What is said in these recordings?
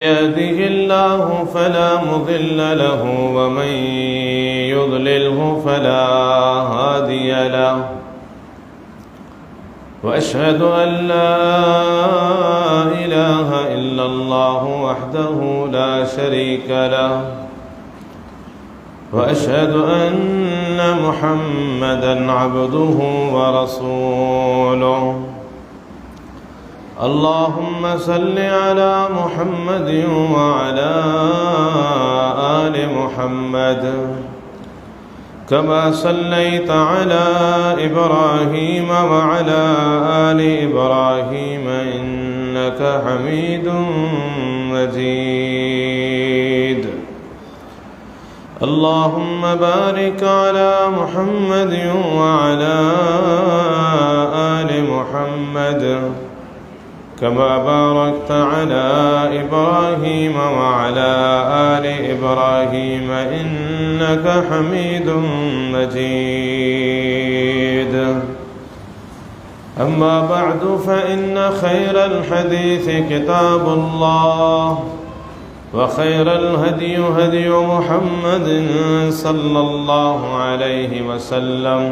يهده الله فلا مضل له ومن يضلله فلا هادي له وأشهد أن لا إله إلا الله وحده لا شريك له وأشهد أن محمدًا عبده ورسوله. اللهم صل على محمد وعلى آل محمد كما صليت على إبراهيم وعلى آل إبراهيم إنك حميد مجيد. اللهم بارك على محمد وعلى آل محمد كما باركت على إبراهيم وعلى آل إبراهيم إنك حميد مجيد. أما بعد فإن خير الحديث كتاب الله وخير الهدي هدي محمد صلى الله عليه وسلم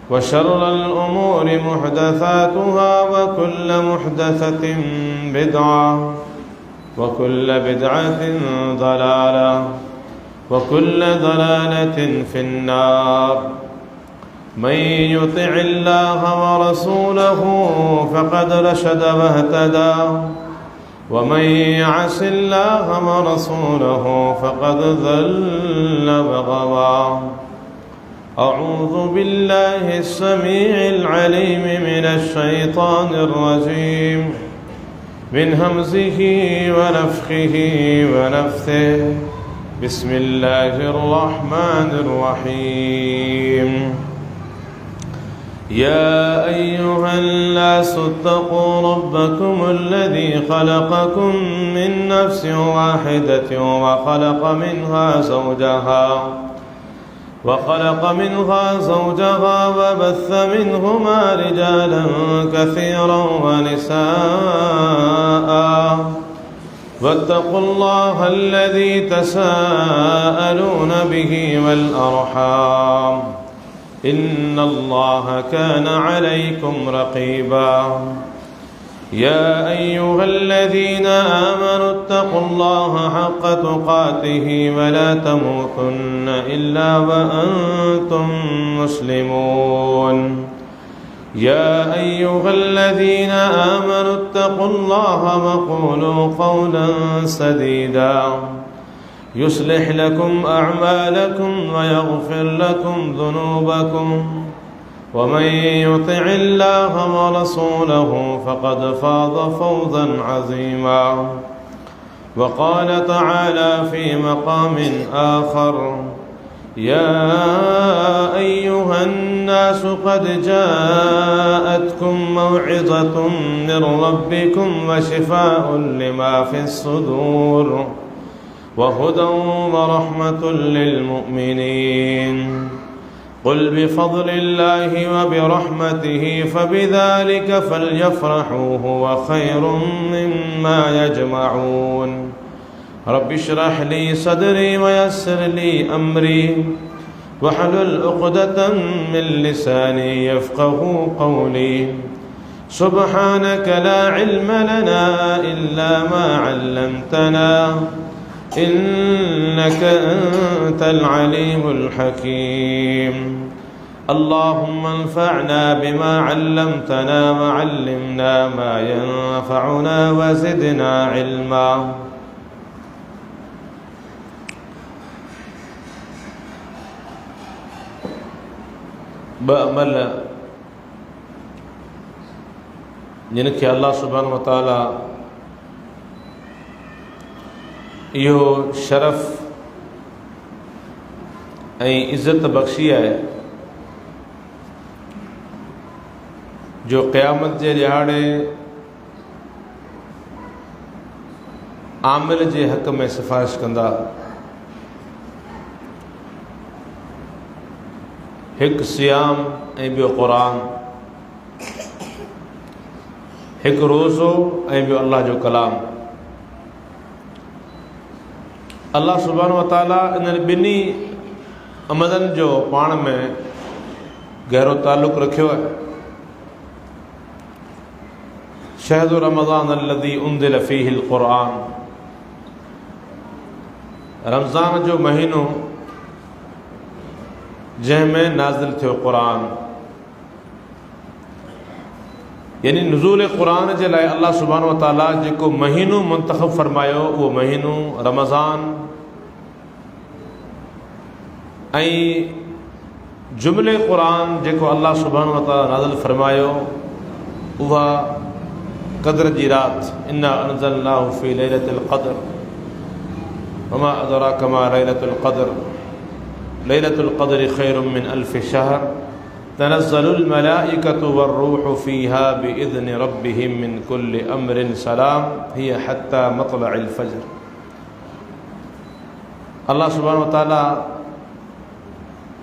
وشر الأمور محدثاتها وكل محدثة بدعة وكل بدعة ضلالة وكل ضلالة في النار. من يطع الله ورسوله فقد رشد واهتدى ومن يعص الله ورسوله فقد ضل وغوى. أعوذ بالله السميع العليم من الشيطان الرجيم من همزه ونفخه ونفثه. بسم الله الرحمن الرحيم. يا أيها الناس اتقوا ربكم الذي خلقكم من نفس واحدة وخلق منها زوجها وبث منهما رجالا كثيرا ونساء واتقوا الله الذي تساءلون به والأرحام إن الله كان عليكم رقيبا. يا أيها الذين آمنوا اتقوا الله حق تقاته ولا تموتن إلا وأنتم مسلمون. يا أيها الذين آمنوا اتقوا الله وقولوا قولا سديدا يصلح لكم أعمالكم ويغفر لكم ذنوبكم ومن يطع الله ورسوله فقد فاز فوزا عظيما. وقال تعالى في مقام آخر: يا أيها الناس قد جاءتكم موعظة من ربكم وشفاء لما في الصدور وهدى ورحمة للمؤمنين. قل بفضل الله وبرحمته فبذلك فليفرحوا هو خير مما يجمعون. رب اشرح لي صدري ويسر لي أمري واحلل عقدة من لساني يفقه قولي. سبحانك لا علم لنا إلا ما علمتنا إنك أنت العليم الحكيم. اللهم انفعنا بما علمتنا وعلمنا ما ينفعنا وزدنا علما. بأمل जिनखे अल्लाह सुब्हानहु व तआला इहो शरफ़ ऐं इज़्ज़त बख़्शी आहे जो क़यामत जे ॾियारे आमिल जे हक़ में सिफ़ारिश कंदा। हिकु सियाम ऐं ॿियो क़ुरान, हिकु रोज़ो ऐं ॿियो अल्लाह जो कलाम। अल्लाह सुब्हानहु व तआला इन ॿिन्ही अमलनि जो पाण में गहरो ताल्लुक़ रखियो आहे। शहरु रमज़ान अल्लज़ी उनज़िल फ़ीहिल क़ुरआन, रमज़ान जो महीनो जंहिंमें नाज़िल थियो क़ुरान, यानी नुज़ूल क़ुरान जे लाइ अल्लाह सुब्हानहु व तआला जेको महीनो मुंतख़ब फ़रमायो उहो महीनो रमज़ान, ऐं जुमिले क़ुरान जेको अल्लाह सुब्हानहु व तआला नाज़िल फ़रमायो उहा क़द्र जी राति, इन्ना अनज़लनाहु फ़ी लैलतिल क़द्र वमा अदराका मा लैलतुल क़द्र लैलतुल क़द्रि ख़ैरुम मिन अल्फ़ि शहर तनज़्ज़लुल मलाइकतु वर्रूहु फ़ीहा बिइज़्नि रब्बिहिम मिन कुल्लि अम्रिन सलाम हिय हत्ता मत्लअल फ़ज्र। अल्लाह सुब्हानहु व तआला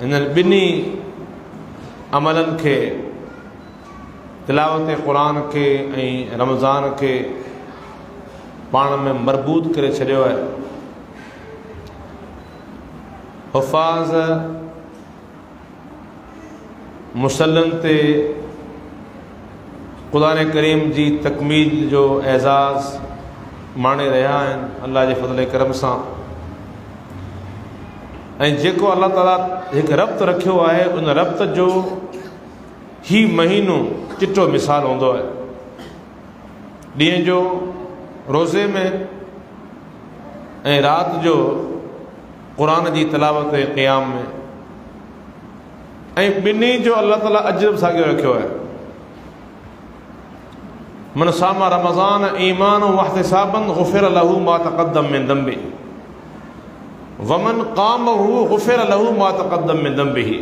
इन ॿिन्ही अमलनि खे, तिलावत क़ुरान खे ऐं रमज़ान खे पाण में मरबूत करे छॾियो आहे। हुफ़ाज़ मुसल्लन ते क़ुरान करीम जी तकमील जो एज़ाज़ माणे रहिया आहिनि अल्लाह जे फ़ज़ल करम सां। ऐं जेको अल्लाह ताला हिकु रब्त रखियो आहे उन रब्त जो ही महीनो चिटो मिसाल हूंदो आहे। ॾींहं जो रोज़े में ऐं राति जो क़ुरान जी तिलावत ऐं क़ियाम में, ऐं ॿिन्ही जो अल्लाह ताला अजर साॻियो रखियो आहे। मन सामा रमज़ान ईमान वहतिसाबन गुफ़िर लहू मा तक़द्दम मिन ज़ंबि वमन क़ामहु गुफ़िर लहू मा तक़द्दम मिन ज़ंबिही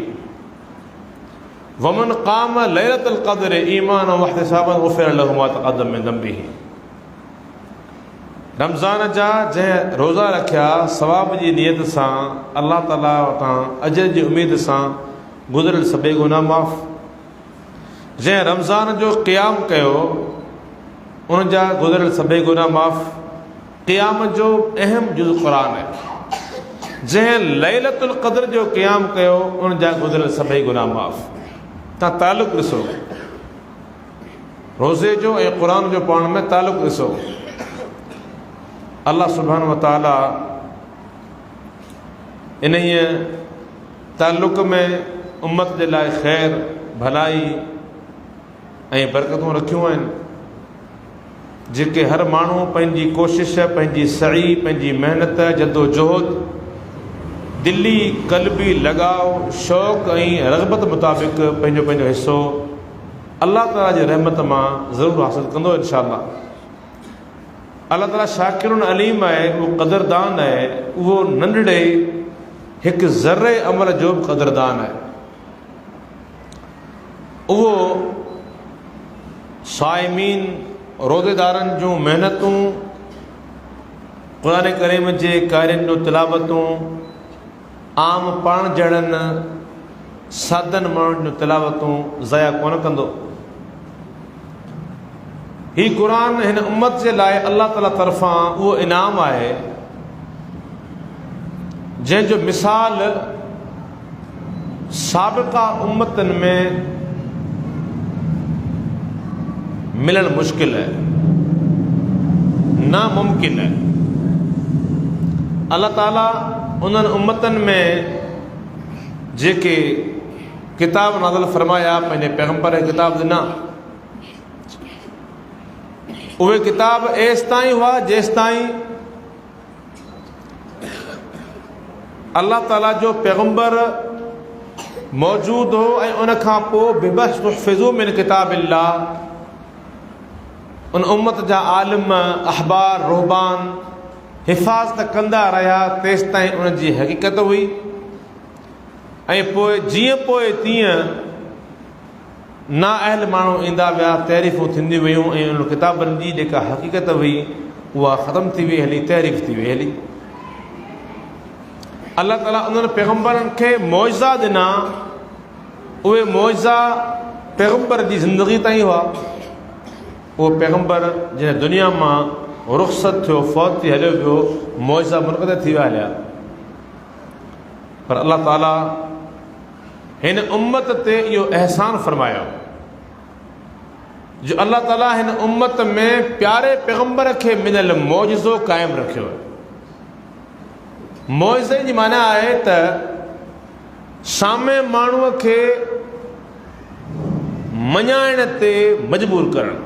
वमन क़ाम लैलतुल क़द्र ईमान वहतिसाबन गुफ़िर लहू मा तक़द्दम मिन ज़ंबिही। रमज़ान जा जंहिं रोज़ा रखिया सवाब जी नियत सां, अल्लाह ताला वटां अजर जी उमेद सां गुज़िरियल सभई गुनाह माफ़। जंहिं रमज़ान जो क़ियाम कयो उन जा गुज़िरियल सभई गुनाह माफ़। क़ियाम जो अहम जुज़ क़ुरान आहे। जंहिं लैलतुल क़द्र जो क़ियाम कयो उन जा गुज़िरियल सभई गुनाह माफ़। तव्हां ताल्लुक़ ॾिसो, रोज़े जो ऐं क़ुरान जो पाण में ताल्लुक़ ॾिसो। अल्लाह सुब्हानहु व तआला इन ताल्लुक़ में उम्मत जे लाइ ख़ैर, भलाई ऐं बरकतूं रखियूं आहिनि, जेके हर माण्हू पंहिंजी कोशिश, पंहिंजी सही, पंहिंजी महिनत, जद्दोजहद, दिली क़ल्बी लगाव, शौक़ ऐं रग़बत मुताबिक़ पंहिंजो पंहिंजो हिसो अल्लाह ताला जी रहमत मां ज़रूरु हासिल कंदो इंशाअल्लाह। अल्लाह ताला शाकिरुन अलीम आहे, उहो क़दरदान आहे, उहो नंढड़े हिकु ज़र्रे अमल जो बि क़दरदान आहे। उहो साइमीन रोज़ेदारनि जूं महिनतूं, क़ुरान करीम जे क़ारियुनि जूं तिलावतूं, आम पाण जहिड़नि सादनि माण्हुनि जूं तिलावतूं ज़ाया कोन कंदो। ही क़ुरान हिन उम्मत जे लाइ अल्लाह ताला तरफ़ां उहो इनाम आहे जंहिंजो मिसाल साबिक़ा उम्मतनि में मिलणु मुश्किल आहे, नामुमकिन आहे। अल्लाह ताला उन्हनि उम्मतनि में जेके किताब नाज़िल फ़रमाया, पंहिंजे पैगम्बर किताब ॾिना, उहे किताब एसि ताईं हुआ जेसि ताईं अल्लाह ताला जो पैगम्बर मौजूदु हो। ऐं उन खां पोइ बिबस्तुहफ़िज़ू मिन किताबिल्लाह, उन उम्मत जा आलिम, अहबार, रुहबान हिफ़ाज़त कंदा रहिया तेसि ताईं उन जी हक़ीक़त हुई। ऐं पोइ जीअं पोइ तीअं नाअहल माण्हू ईंदा विया, तहरीफ़ूं थींदियूं वियूं, ऐं उन किताबनि जी जेका हक़ीक़त हुई उहा ख़तमु थी वई हली, तहरीफ़ थी वई हली। अल्लाह ताला उन्हनि पैगम्बरनि खे मौइज़ा ॾिना, उहे मौइज़ा पैगम्बर जी ज़िंदगी ताईं हुआ। उहो पैगम्बर जंहिं दुनिया मां रुख़्सत थियो, फ़ौत थी हलियो पियो, मौजा मुनक़िद थी विया हलिया। पर अल्लाह ताला हिन उम्मत ते इहो अहसान फरमायो जो अल्लाह ताला हिन उम्मत में प्यारे पैगंबर खे मिलियल मौजज़ो क़ाइमु रखियो। मौजज़े जी माना आहे त सामे माण्हूअ खे मञाइण ते मजबूर करणु,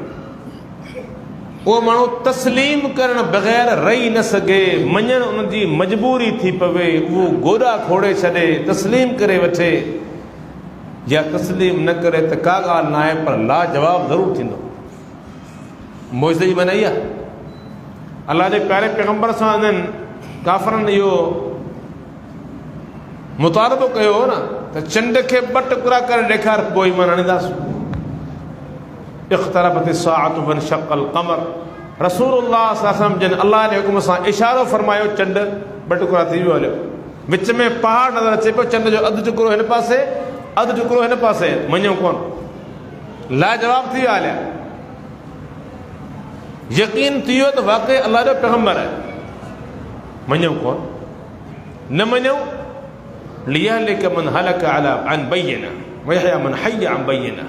उहो माण्हू तस्लीम करण बग़ैर रही न सघे, मञण उन जी मजबूरी थी पवे, उहो गोॾा खोड़े छॾे तस्लीम करे वठे, या तस्लीम न करे त का ॻाल्हि न आहे पर लाजवाब ज़रूरु थींदो। मौजज़े जी माना इहा अल्लाह जे प्यारे पैगंबर सां इन्हनि काफ़रनि इहो मुतालबो कयो हो न त चंड खे ॿ टुकड़ा करे ॾेखार, पोइ ईमान आणींदासीं। इख़्तरबत अस्साअतु वनशक़्क़ल क़मर, रसूलुल्लाह सल्लल्लाहु अलैहि वसल्लम जिन अल्लाह जे हुकुम सां इशारो फरमायो, चंड ॿ टुकड़ा थी वियो हलियो, विच में पहाड़ नज़र अचे पियो, चंड जो अधु टुकड़ो हिन पासे अधु टुकड़ो हिन पासे, मञूं कोन, लाजवाब थी विया हलिया। यकीन थी वियो त वाक़ई अल्लाह जो पैगंबर आहे, मञूं कोन, न मञूं। लियहलिक मन हलक अला अन बय्यिना वयहया मन हय्य अन बय्यिना,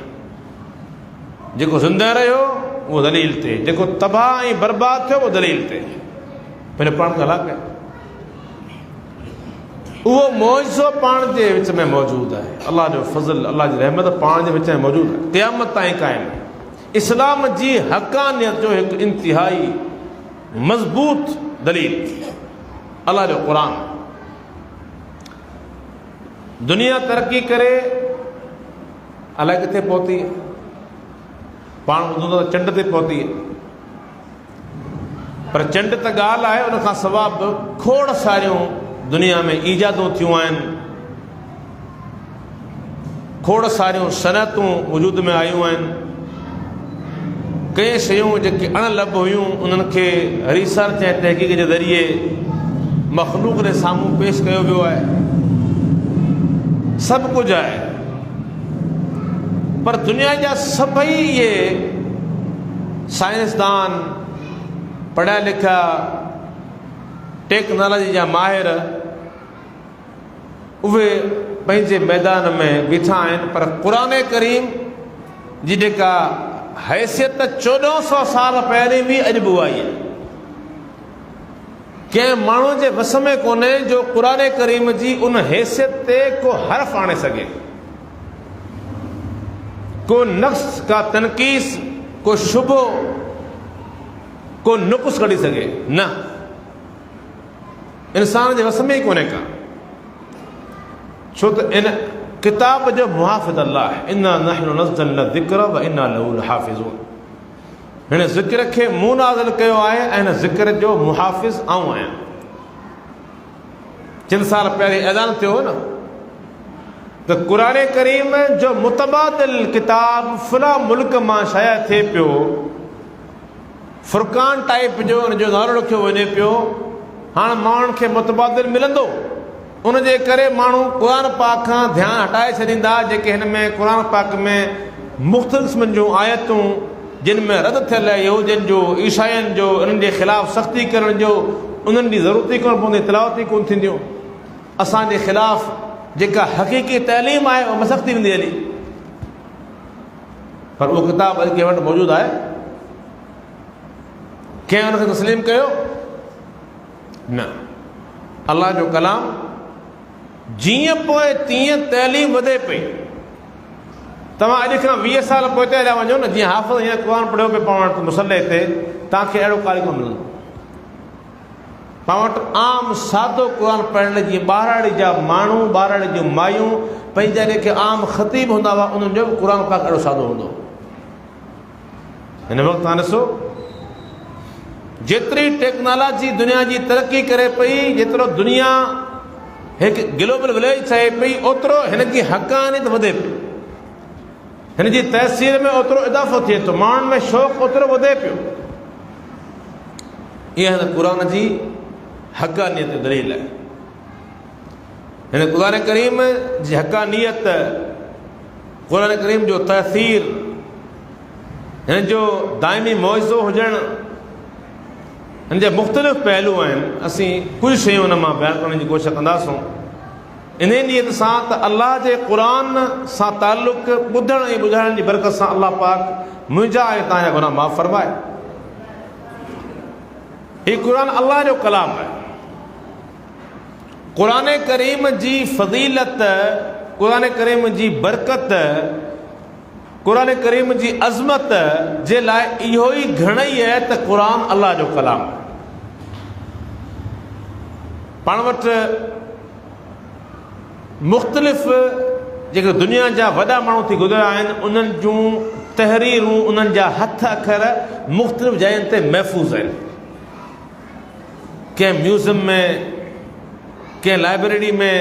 जेको ज़िंदा रहियो उहो दलील ते, जेको तबाह ऐं बर्बाद थियो उहो दलील ते, पंहिंजो पाण खे हलाक कयो। उहो मौजज़ो पाण जे विच में मौजूदु आहे, अल्लाह जो फज़ल, अल्लाह जी रहमत पाण जे विच में मौजूदु आहे, क़यामत ताईं क़ाइमु। इस्लाम जी हक़ानियत जो हिकु इंतिहाई मज़बूत दलील अल्लाह जो क़ुरान। दुनिया तरक़ी करे अलाए किथे पहुती, पाण ॿुधूं त चंड ते पहुती, पर चंड त ॻाल्हि आहे, उन खां सवाइ बि खोड़ सारियूं दुनिया में ईजादूं थियूं आहिनि, खोड़ सारियूं सनअतूं वजूद में आयूं आहिनि। कई शयूं जेके अणलब हुयूं उन्हनि खे रिसर्च ऐं तहक़ीक़ जे ज़रिए मख़लूक़ जे साम्हूं पेश कयो वियो आहे, सभु कुझु आहे। पर दुनिया जा सभई इहे साइंसदान, पढ़िया लिखिया, टेक्नोलॉजी जा माहिर, उहे पंहिंजे मैदान में बीठा आहिनि, पर क़ुरान करीम जी जेका हैसियत 1400 साल पहिरीं बि अॼु बि उहा ई आहे। कंहिं माण्हू जे वस में कोन्हे जो क़ुरान करीम जी उन हैसियत ते को हर्फ़ आणे सघे, को नक़्स, का तनक़ीस, को शुबो, को नुक़्स कढी सघे, न, इंसान जे वस में ई कोन्हे का। छो त इन किताब जो मुहाफ़िज़ अल्लाह आहे, इन्ना नहनु नज़्ज़लना ज़िक्र व इन्ना लहू लहाफ़िज़ून। हिन ज़िक्र खे मूं नाज़िल कयो आहे ऐं हिन ज़िक्र जो मुहाफ़िज़ आऊं आहियां। चंद साल पहिरीं ऐलान थियो हो न त क़ुरान करीम जो मुतबादिल किताब फला मुल्क मां शाया थिए पियो, फुरकान टाइप जो उनजो नालो रखियो वञे पियो। हाणे माण्हुनि खे मुतबादिल मिलंदो, उन जे करे माण्हू क़ुरान पाक खां ध्यानु हटाए छॾींदा, जेके हिन में क़ुरान पाक में मुख़्तलिफ़ क़िस्मनि जूं आयतूं जिन में रद थियल आहे, यहूदियुनि जो, ईसाइयुनि जो, उन्हनि जे ख़िलाफ़ु सख़्ती करण जो, उन्हनि जी ज़रूरत ई कोन पवंदी, तिलावत ई कोन थींदियूं। असांजे ख़िलाफ़ु जेका हक़ीक़ी तइलीम आहे उहा मसख़ थी वेंदी हली, पर उहो किताब अॼु कंहिं वटि मौजूदु आहे? कंहिं उनखे तस्लीम कयो? न। अल्लाह जो कलाम जीअं पोइ तीअं तइलीम वधे पई। तव्हां अॼु खां 20 साल पोइ ते हलिया वञो न, जीअं हाफ़िज़ हीअं क़ुरान पढ़ियो पियो पाण वटि मुसले ते, तव्हांखे अहिड़ो कारी कोन मिलंदो। पाण वटि आम सादो क़ुरान पढ़ण, जीअं ॿाराड़ी जा माण्हू, ॿाराड़ी जूं मायूं, पंहिंजा जेके आम ख़तीब हूंदा हुआ उन्हनि जो बि क़ुरान पाक अहिड़ो सादो हूंदो। हिन वक़्तु तव्हां ॾिसो, जेतिरी टेक्नोलॉजी दुनिया जी तरक़ी करे पई, जेतिरो दुनिया हिकु ग्लोबल विलेज ठहे पई, ओतिरो हिन जी हक़ानियत वधे पई, हिन जी तहसील में ओतिरो इज़ाफ़ो थिए थो, माण्हुनि में शौक़ु ओतिरो वधे पियो। इहा हिन क़ुरान जी हक़ानियत दलील आहे। हिन क़ुरान करीम जी हक़ानियत, क़ुरान करीम जो तअसीर, हिन जो दाइमी मौजज़ो हुजणु, हिन जा मुख़्तलिफ़ पहलू आहिनि। असीं कुझु शयूं हुन मां बयानु करण जी कोशिशि कंदासूं इन नीयत सां त अल्लाह जे क़ुरान सां ताल्लुक़ ॿुधण ऐं ॿुधाइण जी बरकत सां अल्लाह पाक मुंहिंजा ऐं तव्हांजा गुनाह माफ़ फरमाए। हीउ क़ुरान अल्लाह जो कलाम आहे। क़ुरान करीम जी फ़ज़ीलत, क़ुरान करीम जी बरकत, क़ुरान करीम जी अज़मत जे लाइ इहो ई घणई आहे त क़ुरान अल्लाह जो कलाम आहे। पाण वटि मुख़्तलिफ़ जेके दुनिया जा वॾा माण्हू थी गुज़रिया आहिनि उन्हनि जूं तहरीरूं, उन्हनि जा हथ अखर मुख़्तलिफ़ जायुनि ते महफ़ूज़ आहिनि। कंहिं म्यूज़ियम में, कंहिं लाइब्रेरी में,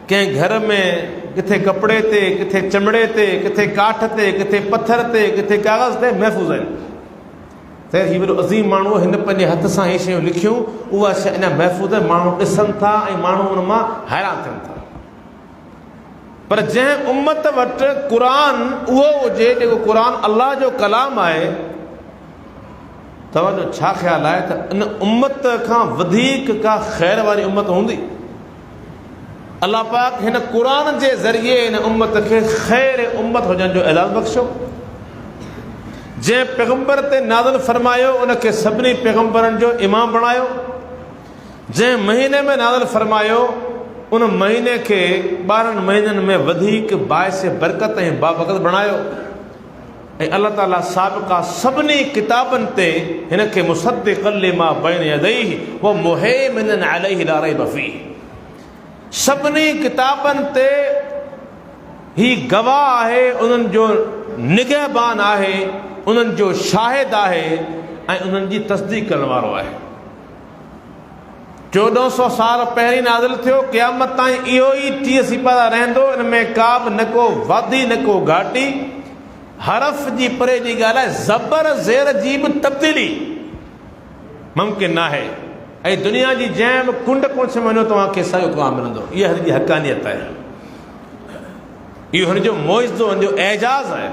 कंहिं घर में, किथे कपिड़े ते, किथे चमड़े ते, किथे काठ ते, किथे पत्थर ते, किथे कागज़ ते महफ़ूज़ आहिनि। त हीउ वॾो अज़ीम माण्हू हिन पंहिंजे हथ सां इहे शयूं लिखियूं, उहा शइ अञा महफ़ूज़ आहे, माण्हू ॾिसनि था ऐं माण्हू उन मां हैरान थियनि था। पर जंहिं उम्मत वटि क़ुरान उहो हुजे जेको क़ुरान अल्लाह जो कलाम आहे, तव्हांजो छा ख़्यालु आहे त इन उम्मत खां वधीक का ख़ैर वारी उम्मत हूंदी? अल्लाह पाक हिन क़ुरान जे ज़रिए हिन उम्मत खे ख़ैर उम्मत हुजण जो ऐलान बख़्शियो। जंहिं पैगंबर ते नाज़िल फरमायो उनखे सभिनी पैगंबरनि जो इमाम बणायो। जंहिं महीने में नाज़िल फरमायो उन महीने खे 12 महीननि में वधीक बाइस बरकत ऐं बाबरकत बणायो। ऐं अल्लाह ताला साबिक़ा सभिनी किताबनि ते हिन खे मुसद्दिक़न लिमा बैन यदैहि व मुहैमिनन अलैहि ला रैब फीह, सभिनी किताबनि ते ही गवाह आहे, उन्हनि जो निगहबान आहे, उन्हनि जो शाहिद आहे ऐं उन्हनि जी तस्दीक करण वारो आहे। 1400 साल पहिरीं नाज़िल थियो, क़यामत ताईं इहो ई 30 सिपादा रहंदो। इन में का बि न को वादी न को घाटी, हरफ जी परे जी ॻाल्हि आहे, ज़बर ज़ेर जी बि तब्दीली मुमकिन न आहे। ऐं दुनिया जी जंहिं बि कुंड कोछ में वञो तव्हांखे साॻियो क़ुरान मिलंदो। इहा हिन जी हक़ानियत आहे, इहो हिन जो मुइज़ो, हिन जो एजाज़ आहे।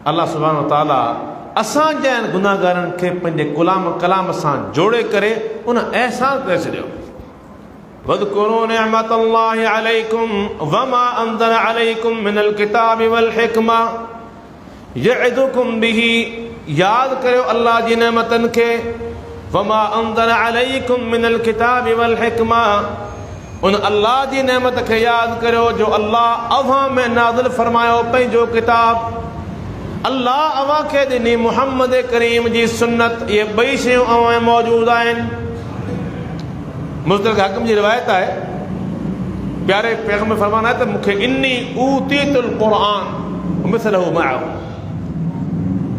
अल्लाह सुब्हानहु व तआला असांजे गुनाहगारनि खे पंहिंजे कलाम सां जोड़े करे उन अहसान करे छॾियो। वज़कुरू निअमतल्लाहि अलैकुम वमा अंज़ल अलैकुम मिनल किताबि वल हिकमा यइदुकुम बिही, यादि करियो अल्लाह जी नेमतनि खे। वमा अंज़ल अलैकुम मिनल किताबि वल हिकमा, उन अल्लाह जी नेमत खे यादि करियो जो अल्लाह अव्हां में नाज़िल फरमायो पंहिंजो किताब। अल्लाह अव्हां खे ॾिनी मुहम्मद करीम जी सुन्नत। इहे ॿई शयूं अव्हां में मौजूदु आहिनि। मुस्तदरक हाकिम जी रिवायत आहे, प्यारे पैगंबर फरमान आहे त मूंखे इन्नी ऊतीतुल क़ुरान मिसलहु मअहु,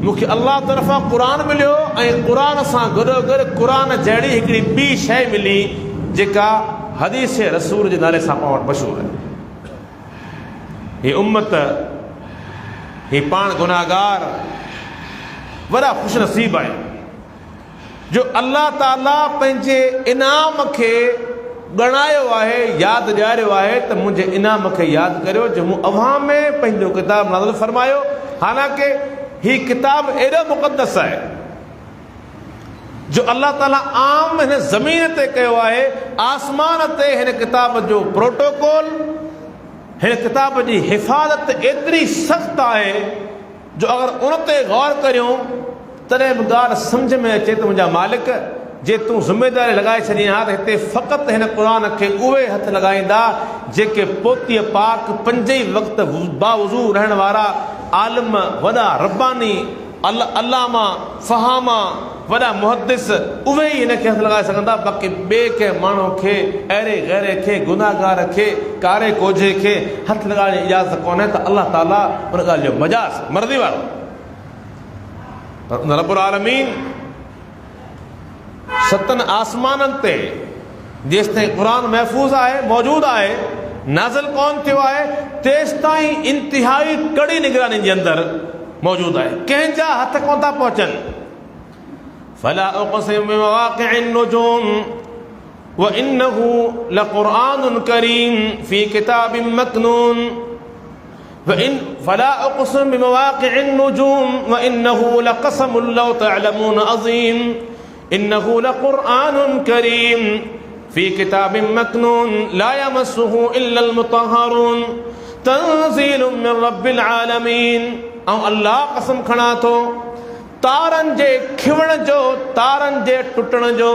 मूंखे अल्लाह तरफ़ां क़ुरान मिलियो ऐं क़ुरान सां गॾोगॾु क़ुरान जहिड़ी हिकिड़ी ॿी शइ मिली जेका हदीस रसूल जे नाले सां पाण वटि मशहूरु आहे। हीअ उम्मत, ही पाण गुनाहगार वॾा ख़ुशनसीब आहिनि जो अल्लाह ताला पंहिंजे इनाम खे ॻणायो आहे, यादि ॾियारियो आहे त मुंहिंजे इनाम खे यादि करियो जो मूं अव्हां में पंहिंजो किताब नाज़िल फरमायो। हालांकि ही किताब एॾो मुक़दस आहे जो अल्लाह ताला आम हिन ज़मीन ते कयो आहे। आसमान ते हिन किताब जो प्रोटोकॉल, हिन किताब जी हिफ़ाज़त एतिरी सख़्तु आहे जो अगरि उन ते गौर करियूं तॾहिं बि ॻाल्हि सम्झ में अचे त मुंहिंजा मालिक, जे तूं ज़िमेदारी लॻाए छॾी आहे त हिते फ़क़ति हिन क़ुर खे उहे हथ लॻाईंदा जेके पोतीअ पाक 5 ई वक़्त बावज़ू रहण वारा आलिम, वॾा रब्बानी, अल्लामा, फ़हामा, वॾा मुहद्दिस, उहे ई हिन खे हथु लॻाए सघंदा। बाक़ी ॿिए कंहिं माण्हू खे, अहिड़े गैरे खे, गुनाहगार खे, कारे कोझे खे हथु लॻाइण जी इजाज़त कोन्हे। त अल्लाह ताला उन ॻाल्हि जो मजाज़ मर्ज़ी वारो। पर उन रब्बुल आलमीन 7 आसमाननि ते जेसिताईं क़ुरान महफ़ूज़ आहे, मौजूदु आहे, नाज़िल कोन थियो आहे, तेसिताईं इंतिहाई कड़ी निगरानी जे अंदरि मौजूदु आहे। कंहिंजा हथ कोन था पहुचनि। फला उक़सिमु बिमवाक़िअन नुजूम व इन्नहु लक़ुरआनुन करीम फी किताबिन मकनून फला उक़सिमु बिमवाक़िअन नुजूम व इन्नहु लक़समुन लौ तअलमून अज़ीम इन्नहु लक़ुरआनुन करीम फी किताबिन मकनून ला यमस्सुहु इल्लल मुतहहरून तंज़ीलुम मिन रब्बिल आलमीन। ऐं अल्लाह कसम खणा थो तारनि जे खिवण जो, तारनि जे टुटण जो।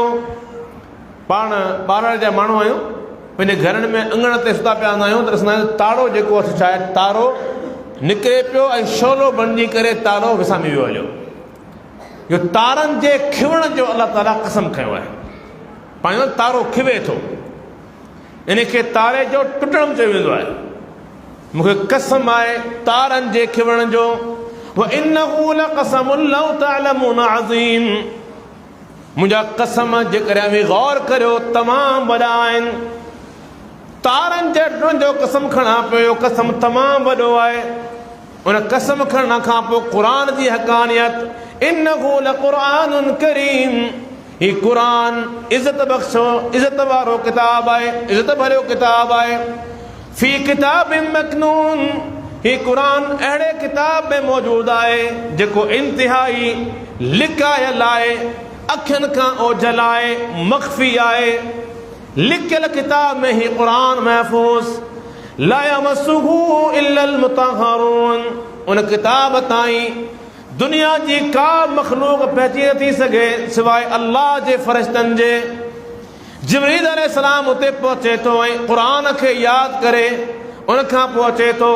पाण ॿार जा माण्हू आहियूं, पंहिंजे घरनि में अंगण ते सुता पिया हूंदा आहियूं त ॾिसंदा आहियूं तारो जेको आहे छा आहे, तारो निकिरे पियो ऐं शोलो बणिजी करे तारो विसामी वियो हलियो। इहो तारनि जे खिवण जो अलाह ताला कसम खयो आहे। पंहिंजो तारो खिवे थो, इन खे तारे जो टुटण चयो वेंदो आहे। मूंखे कसम आहे तारनि जे खिवण जो। व इन्नहु लक़समुन लौ तअलमून अज़ीम। मुंहिंजा कसम जेकॾहिं गौर करियो तमामु वॾा आहिनि। तारनि जे टुटण जो कसम खणा पियो, कसम तमामु वॾो आहे। उन कसम खणण खां पोइ क़ुर जी हक़ानियत, इन्नहु लक़ुरआनुन करीम। ही क़ुर इज़त बख़्शो, इज़त वारो किताब आहे, इज़त भरियो किताब आहे। फी किताबिन मकनून। ही क़ुर अहिड़े किताब में मौजूदु आहे जेको इंतिहाई लिकायल आहे, अखियुनि खां ओझल आहे, मख़फ़ी आहे। लिकियल किताब में ही क़ुर महफ़ूज़। ला यमस्सुहु इल्लल मुतहहरून। उन किताब ताईं दुनिया जी का मख़लूक़ पहुची नथी सघे सवाइ अल्लाह जे फ़रिश्तनि जे। जिब्रील अलैहिस्सलाम उते पहुचे थो ऐं क़ुर खे यादि करे उन खां पोइ अचे थो,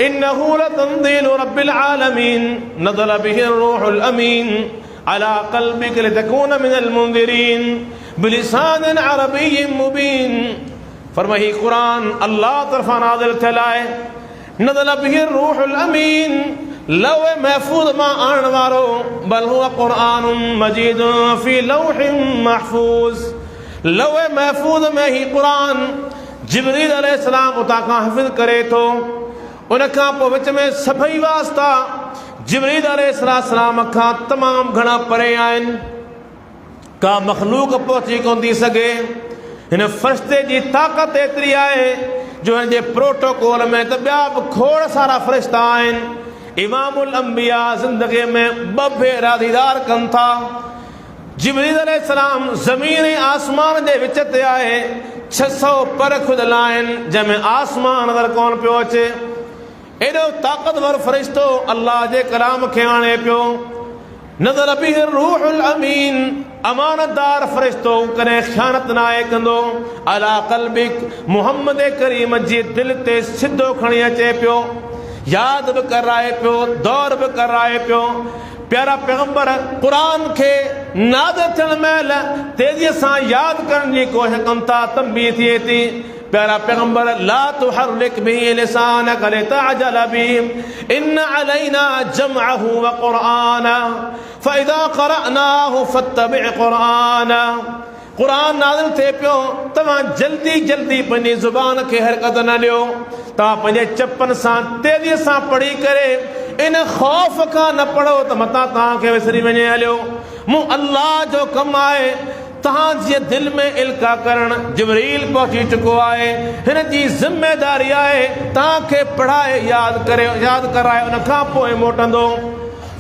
इन्नहु लतंज़ीलु रब्बिल आलमीन नज़ल बिहि रूहुल अमीन अला क़ल्बिक लितकून मिनल मुंज़िरीन बिलिसानिन अरबिय्यिन मुबीन। फरमाई क़ुर अल्लाह तरफ़ां नाज़िल थियल आहे। नज़ल बिहि रूहुल अमीन, लौह महफूज़ मां आणण वारो। बल हुव क़ुरआनुन मजीदुन फी लौहिन महफूज़। लौह महफूज़ में ही क़ुर जिब्रील अलैहिस्सलाम उतां खां हिफ़्ज़ करे थो। उन खां पोइ विच में सभई वास्ता जिब्रील अलैहिस्सलाम खां तमामु घणा परे आहिनि। का मख़लूक़ पहुची कोन थी सघे। हिन फ़रिश्ते जी ताक़त एतिरी आहे जो हिन जे प्रोटोकॉल में त ॿिया बि खोड़ सारा फ़रिश्ता आहिनि। इमामुल अंबिया ज़िंदगीअ में 2 भेरा दीदार कनि था। जिब्रील अलैहिस्सलाम ज़मीन ऐं आसमान जे विच ते आहे। 600 पर खुदल आहिनि जंहिंमें आसमान नज़र कोन पियो अचे। एॾो ताक़तवर फ़रिश्तो अल्लाह जे कलाम खे आणे पियो। नज़ल बिहि रूहुल अमीन, अमानतदार फ़रिश्तो कॾहिं ख़यानत न आहे कंदो। अला क़ल्बिक, मुहम्मद करीम जे दिलि ते सिधो खणी अचे पियो। यादि बि कराए पियो, दौर बि कराए पियो। प्यारा पैगंबर क़ुर खे नाज़िल थियण महिल तेज़ीअ सां यादि करण जी कोशिश कनि था, तंबीह थिए थी। प्यारा पैगंबर ला तुहर्रिक बिही लिसानक लितअजल बिही इन अलैना जमअहु व क़ुरआना फइज़ा क़रअनाहु फत्तबिअ क़ुरआना। क़ुर नाज़िल थिए पियो, तव्हां जल्दी जल्दी पंहिंजी ज़ुबान खे हरकत न ॾियो। तव्हां पंहिंजे चपनि सां तेज़ीअ सां पढ़ी करे इन ख़ौफ़ खां न पढ़ो त मतां तव्हांखे विसरी वञे हलियो। मूं अल्लाह जो कमु आहे तव्हांजे दिलि में इल्का करणु। जिब्रील पहुची चुको आहे। हिन जी ज़िम्मेदारी आहे तव्हांखे पढ़ाए यादि कराए उन खां पोइ मोटंदो।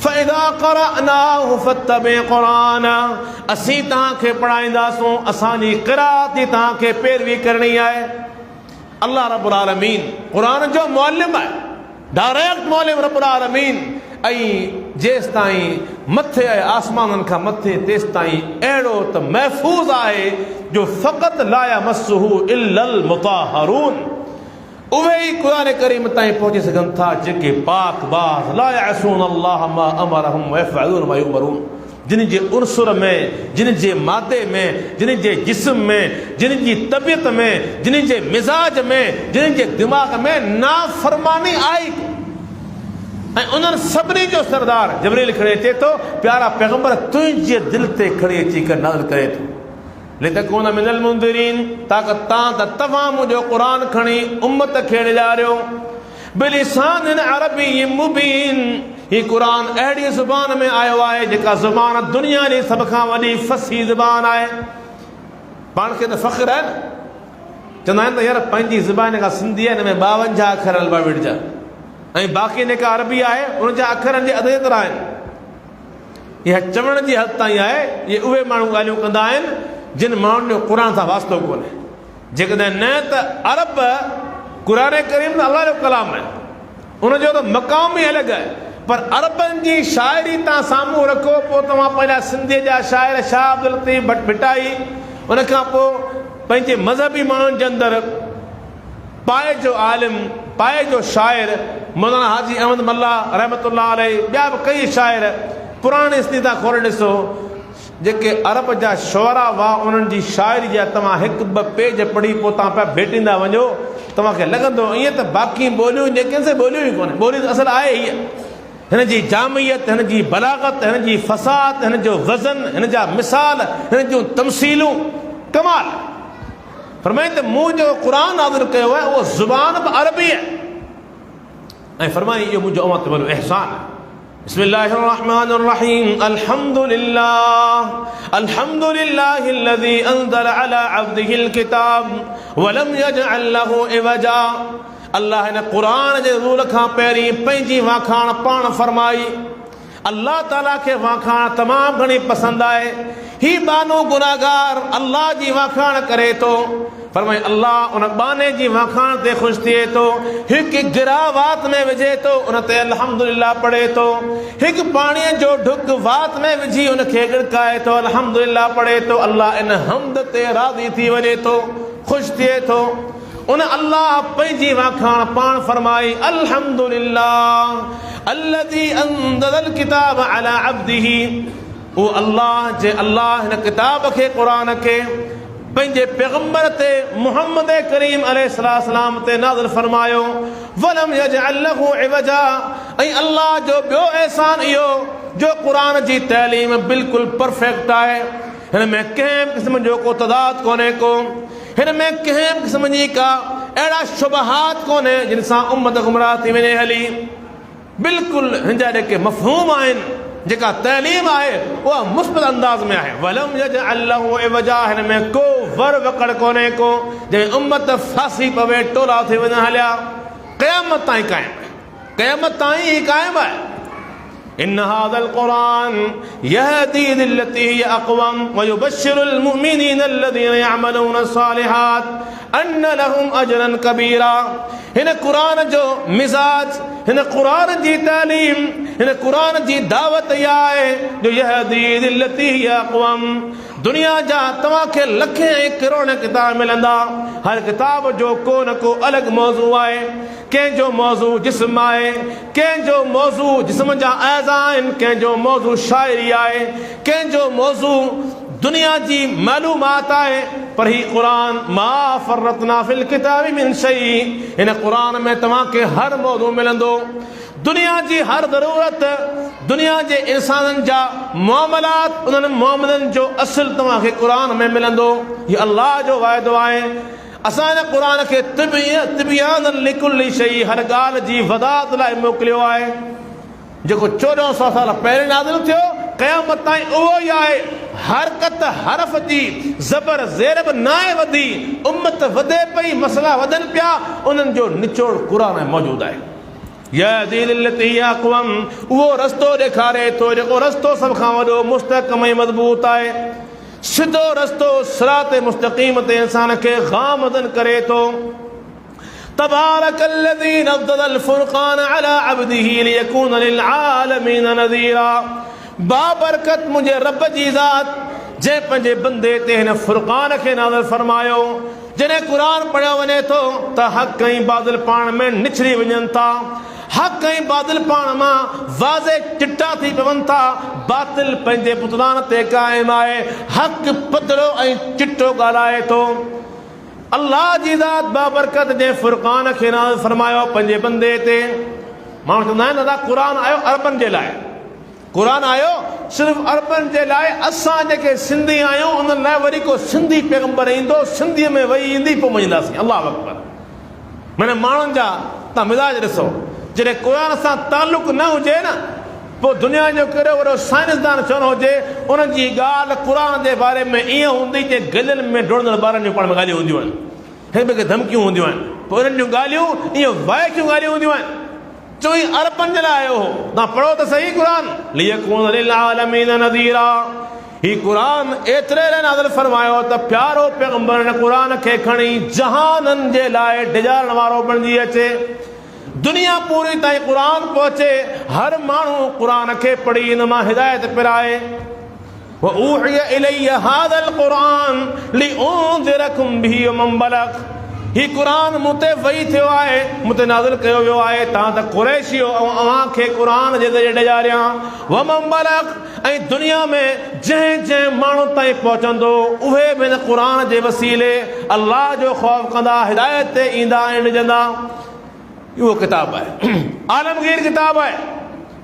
फ़इज़ा क़रअनाहु फत्तबिअ क़ुरआना। असीं तव्हांखे पढ़ाईंदासूं, असांजी क़िराअत जी तव्हांखे पैरवी करणी आहे। अल्लाह रब्बुल आलमीन क़ुर जो मुअल्लिम आहे, डायरेक्ट मुअल्लिम रब्बुल आलमीन। ऐं जेसि ताईं मथे आहे आसमाननि खां मथे तेसि ताईं अहिड़ो त महफ़ूज़ आहे जो फ़क़त ला यमस्सुहु इल्लल मुतहहरून। उहे ई क़ुर करीम ताईं पहुची सघनि था जेके पाक बाज़ ला यअसून अल्लाह मा अमरहुम व यफ़अलून मा युमरून। जिन जे उनसुर में, जिन जे मादे में, जिन जे जिस्म में, जिन जी तबियत में, जिन जे मिज़ाज में, जिन जे दिमाग़ में नाफ़रमानी आई। ऐं उन्हनि सभिनी जो सरदार जिब्रील खणी अचे थो। प्यारा पैगंबर तुंहिंजे दिलि ते खणी अची करे नाज़िल करे थो। लितकून मिनल मुंज़िरीन, तव्हां मुंहिंजो क़ुर खणी उम्मत खे ॾियारियो। बिलिसानिन अरबिय्यिन मुबीन। ही क़ुर अहिड़ी ज़ुबान में आयो आहे जेका ज़ुबान दुनिया जी सभ खां वॾी फसी ज़ुबान आहे। पाण खे त फ़ख़्रु आहे न, चवंदा आहिनि त यार पंहिंजी ज़ुबान खां सिंधी आहे, हिन में 52 अखर अलबा विढ़जा ऐं बाक़ी जेका अरबी आहे उन जा अखरनि जे अधु एतिरा आहिनि। इहा चवण जी हद ताईं आहे इहे उहे माण्हू ॻाल्हियूं कंदा आहिनि जिन माण्हुनि जो क़ुर सां वास्तो कोन्हे। जेकॾहिं न त अरब क़ुर करीम त अलाह जो कलाम आहे, उनजो त मक़ाम ई अलॻि आहे, पर अरबनि जी शाइरी तव्हां साम्हूं रखो, पोइ तव्हां पंहिंजा सिंधीअ जा शाइर शाह अब्दुल लतीफ़ भटाई, उनखां पोइ पंहिंजे मज़हबी माण्हुनि जे अंदरि पाए जो आलिम, पाए जो शाइर मौलाना हाजी अहमद मल्ला रहमतुल्लाह अलैह, ॿिया बि कई शाइर पुराणे सिंधी था खोले ॾिसो, जेके अरब जा शुअरा हुआ उन्हनि जी शाइरी जा तव्हां हिकु ॿ पेज पढ़ी पोइ तव्हां पिया भेटींदा वञो, तव्हांखे लॻंदो ईअं त बाक़ी ॿोलियूं जेके से ॿोलियूं ई कोन्हे। ॿोली त असल आहे हीअ, हिन जी जामियत, हिन जी बलागत, हिन जी फसाद, हिन जो वज़न, हिन जा मिसाल, हिन जूं तमसीलूं कमाल। फरमाए त मूं जो क़ुर नाज़िल कयो आहे उहो ज़ुबान बि अरबी आहे, ऐं फरमाई इहो मुंहिंजो अव्हां ते वॾो अहसान आहे। बिस्मिल्लाहिर रहमानिर रहीम, अल्हम्दुलिल्लाहिल्लज़ी अंज़ल अला अब्दिहिल किताब वलम यजअल लहू इवजा। अल्लाह हिन क़ुर जे नज़ूल खां पहिरीं पंहिंजी वाखाण पाण फरमाई। अल्लाह ताला खे वाखाण तमामु घणी पसंदि आहे। ही बानो गुनाहगार अल्लाह जी वाखाण करे थो, फरमाए अल्लाह उन बाने जी वाखाण ते ख़ुशि थिए थो, हिकु गिराह वात में विझे थो उन ते अल्हम्दुलिल्लाह पढ़े थो, हिकु पाणीअ जो ढुक वात में विझी उनखे गिड़काए थो अल्हम्दुलिल्लाह पढ़े थो, अल्लाह इन हम्द ते राज़ी थी वञे थो, ख़ुशि थिए थो। उन अल्लाह पंहिंजी वाखाण पाण फरमाई अल्हम्दुलिल्लाह अल्लज़ी अंज़लल किताब अला अब्दिही। उहो अल्लाह जे अल्लाह हिन किताब खे क़ुर खे पंहिंजे पैगंबर ते मुहम्मद करीम अलैहिस्सलाम ते नाज़िल फरमायो। वलम यजअल लहू इवजा, ऐं अल्लाह जो ॿियो एहसान इहो जो क़ुर जी तइलीम बिल्कुलु परफेक्ट आहे, हिन में कंहिं क़िस्म जो को तदाद कोन्हे को, हिन में कंहिं क़िस्म जी का अहिड़ा शुबहात कोन्हे जिन सां उम्मत गुमराह थी वञे हली। बिल्कुलु हिन जा जेके मफ़हूम आहिनि, जेका तइलीम आहे उहा मुस्बत अंदाज़ में आहे। वलम यजअल लहू इवजा, हिन में को वर वकड़ कोन्हे को जंहिं उम्मत फासी पवे, टोला थी वञनि हलिया, क़यामत ताईं क़ाइमु आहे, क़यामत ताईं ही क़ाइमु आहे। इन हाज़ल क़ुरान यहदी लिल्लती हिय अक़वम व युबश्शिरुल मुमिनीन अल्लज़ीना यअमलून सालिहात अन्न लहुम अजरन कबीरा। हिन क़ुरान जो मिज़ाज, हिन क़ुरान जी तालीम, हिन क़ुरान जी दावत इहा आहे जो यहदी लिल्लती हिय अक़वम। दुनिया जा तव्हांखे लखे ऐं करोड़ किताब मिलंदा, हर किताब जो को न को अलॻि मौज़ू आहे। कंहिंजो मौज़ू जिस्म आहे, कंहिंजो मौज़ू जिस्म जा आज़ा आहिनि, कंहिंजो मौज़ू शाइरी आहे, कंहिंजो मौज़ू दुनिया जी मालूमात आहे। पर ही क़ुरान मा फर्रतना फिल किताबि मिन शै, हिन क़ुरान में तव्हांखे हर मौज़ू मिलंदो। दुनिया जी हर ज़रूरत, दुनिया जे इंसाननि जा मामलात, उन्हनि मामलनि जो असुल तव्हांखे क़ुरान में मिलंदो। हीउ अल्लाह जो वाइदो आहे। असां हिन क़ुरान खे तिबयानन लिकुल्लि शै, हर ॻाल्हि जी वज़ाहत लाइ मोकिलियो आहे। जेको 1400 साल पहिरीं नाज़िल थियो, क़यामत ताईं उहो ई आहे। हरकत हरफ जी ज़बर ज़ेर बि नाहे वधी, उम्मत वधे पई, मसला वधनि पिया, उन्हनि जो निचोड़ क़ुरान में मौजूदु आहे। यहदी लिल्लती हिय अक़वम, उहो रस्तो ॾेखारे थो जेको रस्तो सभ खां वॾो मुस्तहकम ऐं मज़बूत आहे। सिधो रस्तो सिरात मुस्तक़ीम ते इंसान खे गामज़न करे थो। तबारकल्लज़ी नज़्ज़लल फ़ुरक़ान अला अब्दिही लियकून लिलआलमीन नज़ीरा। बाबरकत मुंहिंजे रब जी ज़ात जंहिं पंहिंजे बंदे ते हिन फ़ुरक़ान खे नाज़िल फरमायो। जॾहिं क़ुरान पढ़ियो वञे थो त हक़ ऐं बातिल पाण में निछड़ी वञनि था, हक़ ऐं बातिल पाण मां वाज़े चिटा थी पवनि था। बातिल पंहिंजे पुतलान ते क़ाइमु आहे, हक़ पतलो ऐं चिटो ॻाल्हाए थो। अल्लाह जी ज़ात बाबरकत जंहिं फ़ुरक़ान खे नाज़िल फरमायो पंहिंजे बंदे ते। माण्हू चवंदा आहिनि दादा क़ुरान आयो अरबनि जे लाइ, क़ुरान आयो सिर्फ़ु अरबनि जे लाइ। असां जेके सिंधी आहियूं उन्हनि लाइ वरी को सिंधी पैगंबर ईंदो, सिंधीअ में वेही ईंदी, पोइ मञींदासीं। अल्लाह अकबर। माना माण्हुनि जा तव्हां मिज़ाज ॾिसो, जॾहिं क़ुरान सां तालुक़ न हुजे न, पोइ दुनिया जो कहिड़ो वॾो साइंसदान छो न हुजे, उन्हनि जी ॻाल्हि क़ुरान जे बारे में ईअं हूंदी जे गलियुनि में डोड़ंदड़ ॿारनि जूं पाण में ॻाल्हियूं हूंदियूं आहिनि, हिक ॿिए खे धमकियूं हूंदियूं आहिनि। पोइ उन्हनि जूं ॻाल्हियूं ईअं वाइकियूं ॻाल्हियूं हूंदियूं आहिनि। चोई अरबन जे लाइ आयो हो। तव्हां पढ़ो त सही क़ुरान, लियकून लिलआलमीन नज़ीरा। ही क़ुरान एतिरे लाइ नाज़िल फरमायो त प्यारो पैगंबर ने क़ुरान खे खणी जहाननि जे लाइ डिॼारण वारो बणिजी अचे। दुनिया पूरी ताईं क़ुरान पहुचे, हर माण्हू क़ुरान खे पढ़ी इन मां हिदायत पिराए। वऊहिय इलैया हाज़ल क़ुरान लिउनज़िरकुम बिही वमन बलग़। ही क़ुरान मूं ते वही थियो आहे, मूं ते नाज़िल कयो वियो आहे। तव्हां त क़ुरैशी हो, अव्हां खे क़ुरान जे ज़रिए ॾिॼारियां। वमन बलग़, ऐं दुनिया में जंहिं जंहिं माण्हू ताईं पहुचंदो उहे बि क़ुरान जे वसीले अल्लाह जो ख़ौफ़ कंदा, हिदायत ते ईंदा ऐं ॾिजंदा। इहो किताब आहे, आलमगीर किताब आहे।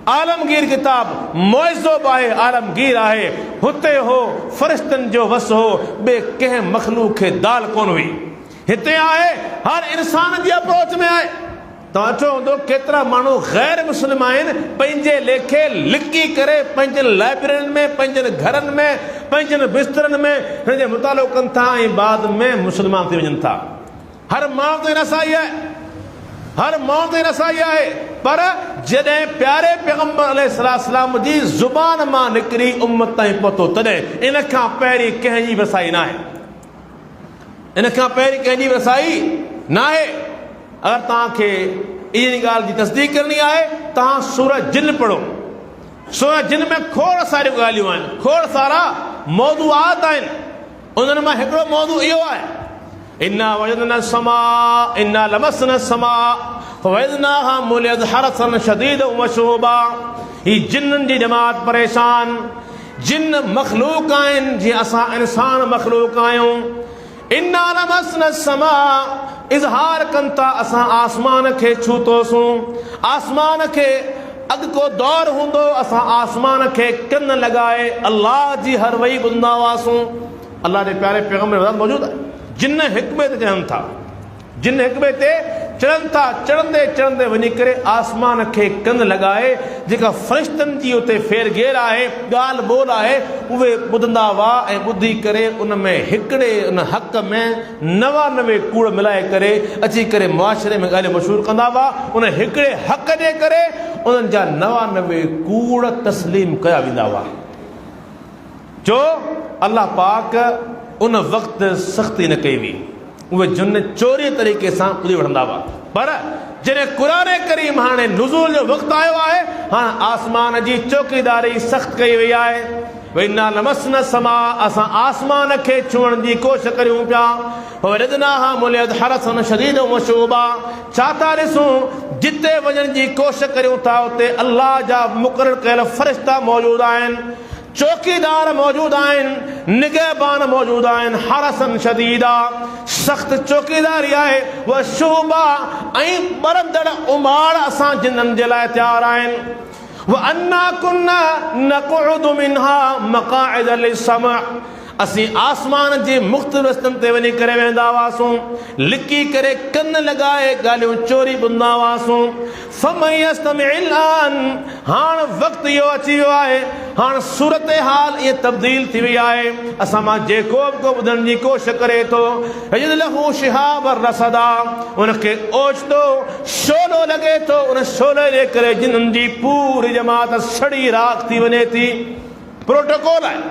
आलमगीर किताब मुइज़ो बि आहे, आलमगीर आहे। हुते हो फ़रिश्तनि जो वस हो, ॿिए कंहिं मख़लूक़ खे दाल कोन हुई। हिते आहे, हर इंसान जी अप्रोच में आहे। तव्हां चओ हूंदो केतिरा माण्हू ग़ैर मुस्लिम आहिनि, पंहिंजे लेखे लिकी करे पंहिंजनि लाइब्रेरियुनि में, पंहिंजनि घरनि में, पंहिंजनि बिस्तरनि में हिन जो मुतालो कनि था ऐं बाद में मुस्लमान थी वञनि था। हर माण्हू ते रसाई आहे, हर माण्हू ते रसाई आहे। पर जॾहिं प्यारे पैगंबर अलैहिस्सलाम जी ज़ुबान मां निकिरी उम्मत ताईं पहुतो, तॾहिं इन खां पहिरीं कंहिंजी रसाई न आहे। इन खां पहिरीं कंहिंजी रसाई न आहे। अगर तव्हांखे इहा ॻाल्हि जी तस्दीक करणी आहे, तव्हां सूरत जिन पढ़ो। सूरत जिन में खोड़ सारियूं ॻाल्हियूं आहिनि, खोड़ सारा मौज़ूआत आहिनि। उन्हनि मां हिकिड़ो मौज़ू इहो आहे, इन्ना वजदना समा इन्ना लमसना समा फवजनाहा मुलियत हरसन शदीद व शूबा। ही जिन्ननि जी जमात परेशान, जिन मखलूक आहिनि जीअं असां इंसान मखलूक आहियूं। इन्ना लमसना समा, इज़हार कनि था असां आसमान खे छूतोसूं। आसमान खे अॻु को दौर हूंदो, असां आसमान खे कन लॻाए अल्लाह जी हर वही ॿुधंदा हुआसीं। अल्लाह जे प्यारे पैगंबर मौजूदु आहे। जिन हिक ॿिए ते चढ़नि था, जिन हिक ॿिए ते चढ़नि था, चढ़ंदे चढ़ंदे वञी करे आसमान खे कन लॻाए जेका फ़रिश्तनि जी उते फेरघेर आहे, ॻाल्हि ॿोल आहे, उहे ॿुधंदा हुआ ऐं ॿुधी करे उन में हिकिड़े उन हक़ में 99 कूड़ मिलाए करे अची करे मुआशरे में ॻाल्हियूं मशहूरु कंदा हुआ। उन हिकिड़े हक़ जे करे उन्हनि जा 99 कूड़ तस्लीम कया वेंदा हुआ। जो अल्लाह पाक उन वक़्तु सख़्ती न कई हुई, उहे जुन चोरी तरीक़े सां ॿुधी वठंदा हुआ। पर जॾहिं क़ुरान करीम हाणे नुज़ूल जो वक़्तु आयो आहे, हाणे आसमान जी चौकीदारी सख़्त कई वई आहे। इन्ना लमसना समा, असां आसमान खे छुअण जी कोशिशि करियूं पिया। वजदनाहा मुलियत हरसन शदीद व शूबा, छा था ॾिसूं जिते वञण जी कोशिशि करियूं था उते अल्लाह जा मुक़ररु कयल फ़रिश्ता मौजूदु आहिनि, चौकीदार मौजूद आहिनि, निगहबान मौजूद आहिनि। हरसन शदीदा, सख़्त चौकीदारी आहे। वह शूबा, ऐं बरंदड़ उमाड़ असां जिन्हनि जे लाइ तयारु आहिनि। वह अन्ना कुन्ना नक़उदु मिन्हा मक़ाइद लिस्समा, असीं आसमान जे मुख़्तलिफ़ रस्तनि ते वञी करे वेंदा हुआसीं, लिकी करे कन लॻाए ॻाल्हियूं चोरी ॿुधंदा हुआसीं। फमन यस्तमिअल आन, हाणे वक़्तु इहो अची वियो आहे, हाणे सूरत हाल इहा तब्दील थी वई आहे। असां मां जेको बि को ॿुधण जी कोशिशि करे थो, यजिद लहू शिहाब रसदा, उनखे ओचितो शोलो लॻे थो। उन शोले जे करे जिन्हनि जी पूरी जमात सड़ी राख थी वञे थी। प्रोटोकॉल आहे,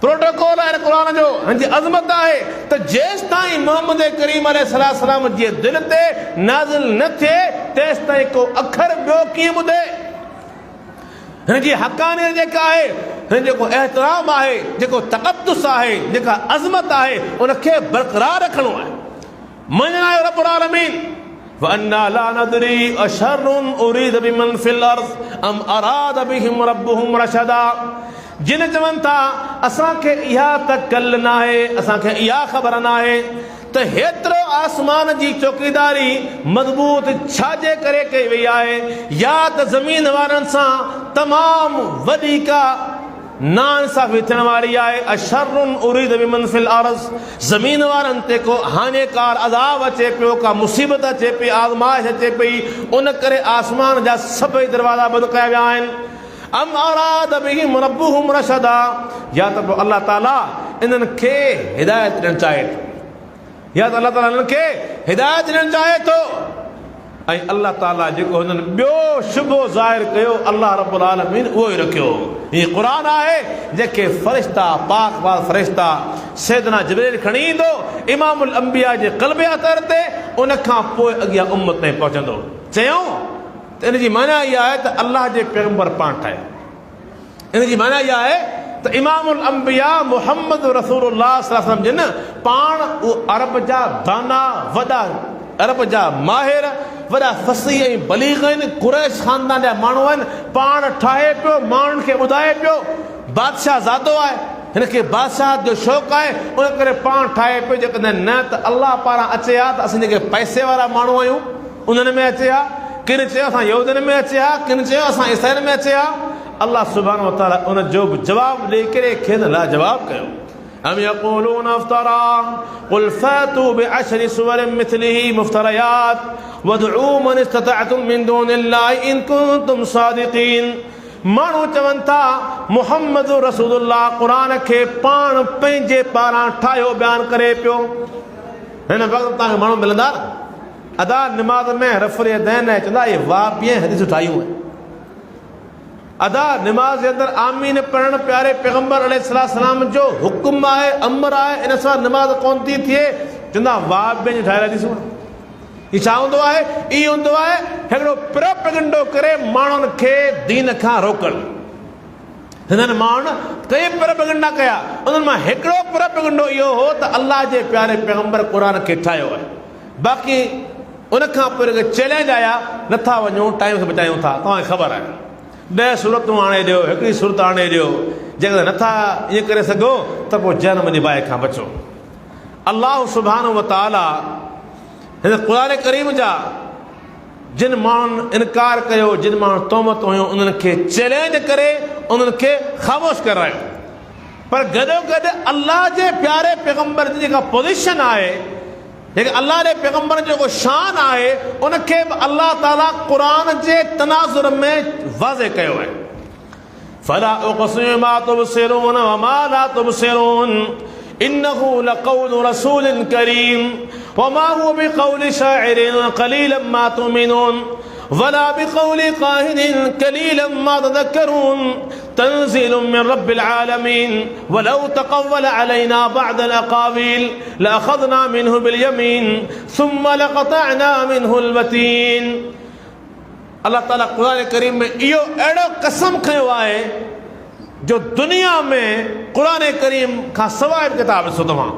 प्रोटोकॉल आहे क़ुरान जो। हिनजी अज़मत आहे त जेसि ताईं मोहम्मद करीम अलैहिस्सलाम जे दिलि ते नाज़िल न थिए, तेसि ताईं को अखर ॿियो कीअं ॿुधे। हिनजी हक़ानियत जेका आहे, हिन जेको एहतराम आहे, जेको तक़द्दुस आहे, जेका अज़मत आहे, उनखे बरक़रार रखणो आहे। मञणु आहे रब्बुल आलमीन। वअन्ना ला नदरी अशर्रुन उरीद बिमन फिल अर्ज़ अम अराद बिहिम रब्बुहुम रशदा। जिन चवनि था असांखे इहा त कल न आहे, असांखे इहा ख़बर न आहे त हेतिरो आसमान जी चौकीदारी मज़बूत छाजे करे कई वई आहे, या त ज़मीन वारनि सां तमामु वॾी का नाइंसाफ़ी थियण वारी आहे। अशर्रुन उरीद बिमन फिल अर्ज़, ज़मीन वारनि ते को हानिकार अज़ाब अचे पियो, का मुसीबत अचे पई, आज़माइश अचे पई, उन करे आसमान जा सभई दरवाज़ा बंदि कया विया आहिनि। अम अराद बिहिम रब्बुहुम रशदा, या त पोइ अल्लाह ताला इन्हनि खे हिदायत ॾियणु चाहे थो, या त अल्लाह ताला इन्हनि खे हिदायत ॾियणु चाहे थो। ऐं अल्लाह ताला जेको हुननि ॿियो शुबो ज़ाहिर कयो अल्लाह रब्बुल आलमीन उहो ई रखियो। हीअ क़ुरान आहे जेके फ़रिश्ता पाक पाक फ़रिश्ता सैयदना जिब्रील खणी ईंदो इमामुल अंबिया जे क़ल्बे अतर ते, उन खां पोइ अॻियां उम्मत ताईं पहुचंदो। चयूं त इन जी माना इहा आहे त अल्लाह जे पैगम्बर पाण ठाहियो। इन जी माना इहा आहे त इमामुल अंबिया मुहम्मद रसूलुल्लाह सल्लल्लाहु अलैहि वसल्लम जिन पाण अरब जा दाना वॾा अरब जा माहिर वॾा फसीह ऐं बलीग़ आहिनि, कुरैश ख़ानदान जा माण्हू आहिनि, पाण ठाहे पियो, माण्हुनि खे ॿुधाए पियो। बादशाह ज़ादो आहे, हिनखे बादशाह जो शौक़ु आहे, उन करे पाण ठाहे पियो। जेकॾहिं न त अल्लाह पारां अचे हा त असां जेके पैसे वारा माण्हू आहियूं उन्हनि में अचे हा, किन चयो असां यहूदनि में अचे हा, किन चयो असां ईसाइनि में अचे हा। अल्लाह सुब्हानहु व तआला उन जो बि जवाबु ॾेई करे खेनि लाजवाब कयो। أم يقولون افتراه قل فاتوا بعشر سور مثله مفتريات وادعوا من استطعتم من دون الله إن كنتم صادقين। माण्हू चवनि था मुहम्मद रसूलुल्लाह क़ुरान खे पाण पंहिंजे पारां ठाहियो बयानु करे पियो। हिन वक़्तु तव्हांखे माण्हू मिलंदा अदा निमाज़ में रफ़ुल यदैन चवंदा इहे वापिय हदीसूं ठाहियूं आहिनि। अदा निमाज़ जे अंदरि आमीन पढ़णु प्यारे पैगम्बर अलैहिस्सलाम जो हुकुम आहे, अमर आहे, इन सां निमाज़ कोन थी थिए। चवंदा वापिय जी ठाहे हदीसूं। ही छा हूंदो आहे? इहो हूंदो आहे हिकिड़ो प्रोपेगेंडो करे माण्हुनि खे दीन खां रोकणु। हिननि माण्हुनि कई प्रोपेगेंडा कया, उन्हनि मां हिकिड़ो प्रोपेगेंडो इहो हो त अल्लाह जे प्यारे पैगम्बर क़ुर खे ठाहियो आहे। बाक़ी उन खां पोइ चैलेंज आया नथा वञूं, टाइम खे बचायूं था। तव्हांखे ख़बर आहे 10 सूरतूं आणे ॾियो, हिकिड़ी सूरत आणे ॾियो। जेकॾहिं नथा ईअं करे सघो त पोइ जनम जी बाहि खां बचो। अल्लाह सुब्हानहु व तआला हिन क़ुरान करीम जा जिन माण्हुनि इनकार कयो, जिन माण्हू तोहमत हुयूं, उन्हनि खे चैलेंज करे उन्हनि खे ख़ामोश करायो। पर गॾोगॾु अल्लाह जे प्यारे पैगम्बर जी जेका पोज़ीशन आहे, जेके अल्लाह जे पैगम्बर जो जेको शान आहे, उनखे बि अल्लाह ताला क़ुरान जे तनाज़ुर में वाज़े कयो आहे। फला उक़सिमु बिमा तुबसिरून व मा ला तुबसिरून इन्नहु लक़ौलु रसूलिन करीम वमा हुव बिक़ौलि शाइरिन क़लीलन मा तुमिनून वला बिक़ौलि काहिनिन क़लीलन मा तज़क्करून तंज़ील मिन रब्बिल आलमीन वलौ तक़व्वल अलैना बअदल अक़ावील लअख़ज़ना मिन्हु बिल यमीन सुम्मा लक़तअना मिन्हुल वतीन। अल्लाह ताला क़ुरान करीम में इहो अहिड़ो कसम खयो आहे जो दुनिया में क़ुरान करीम खां सवाइ बि किताब ॾिसो तव्हां,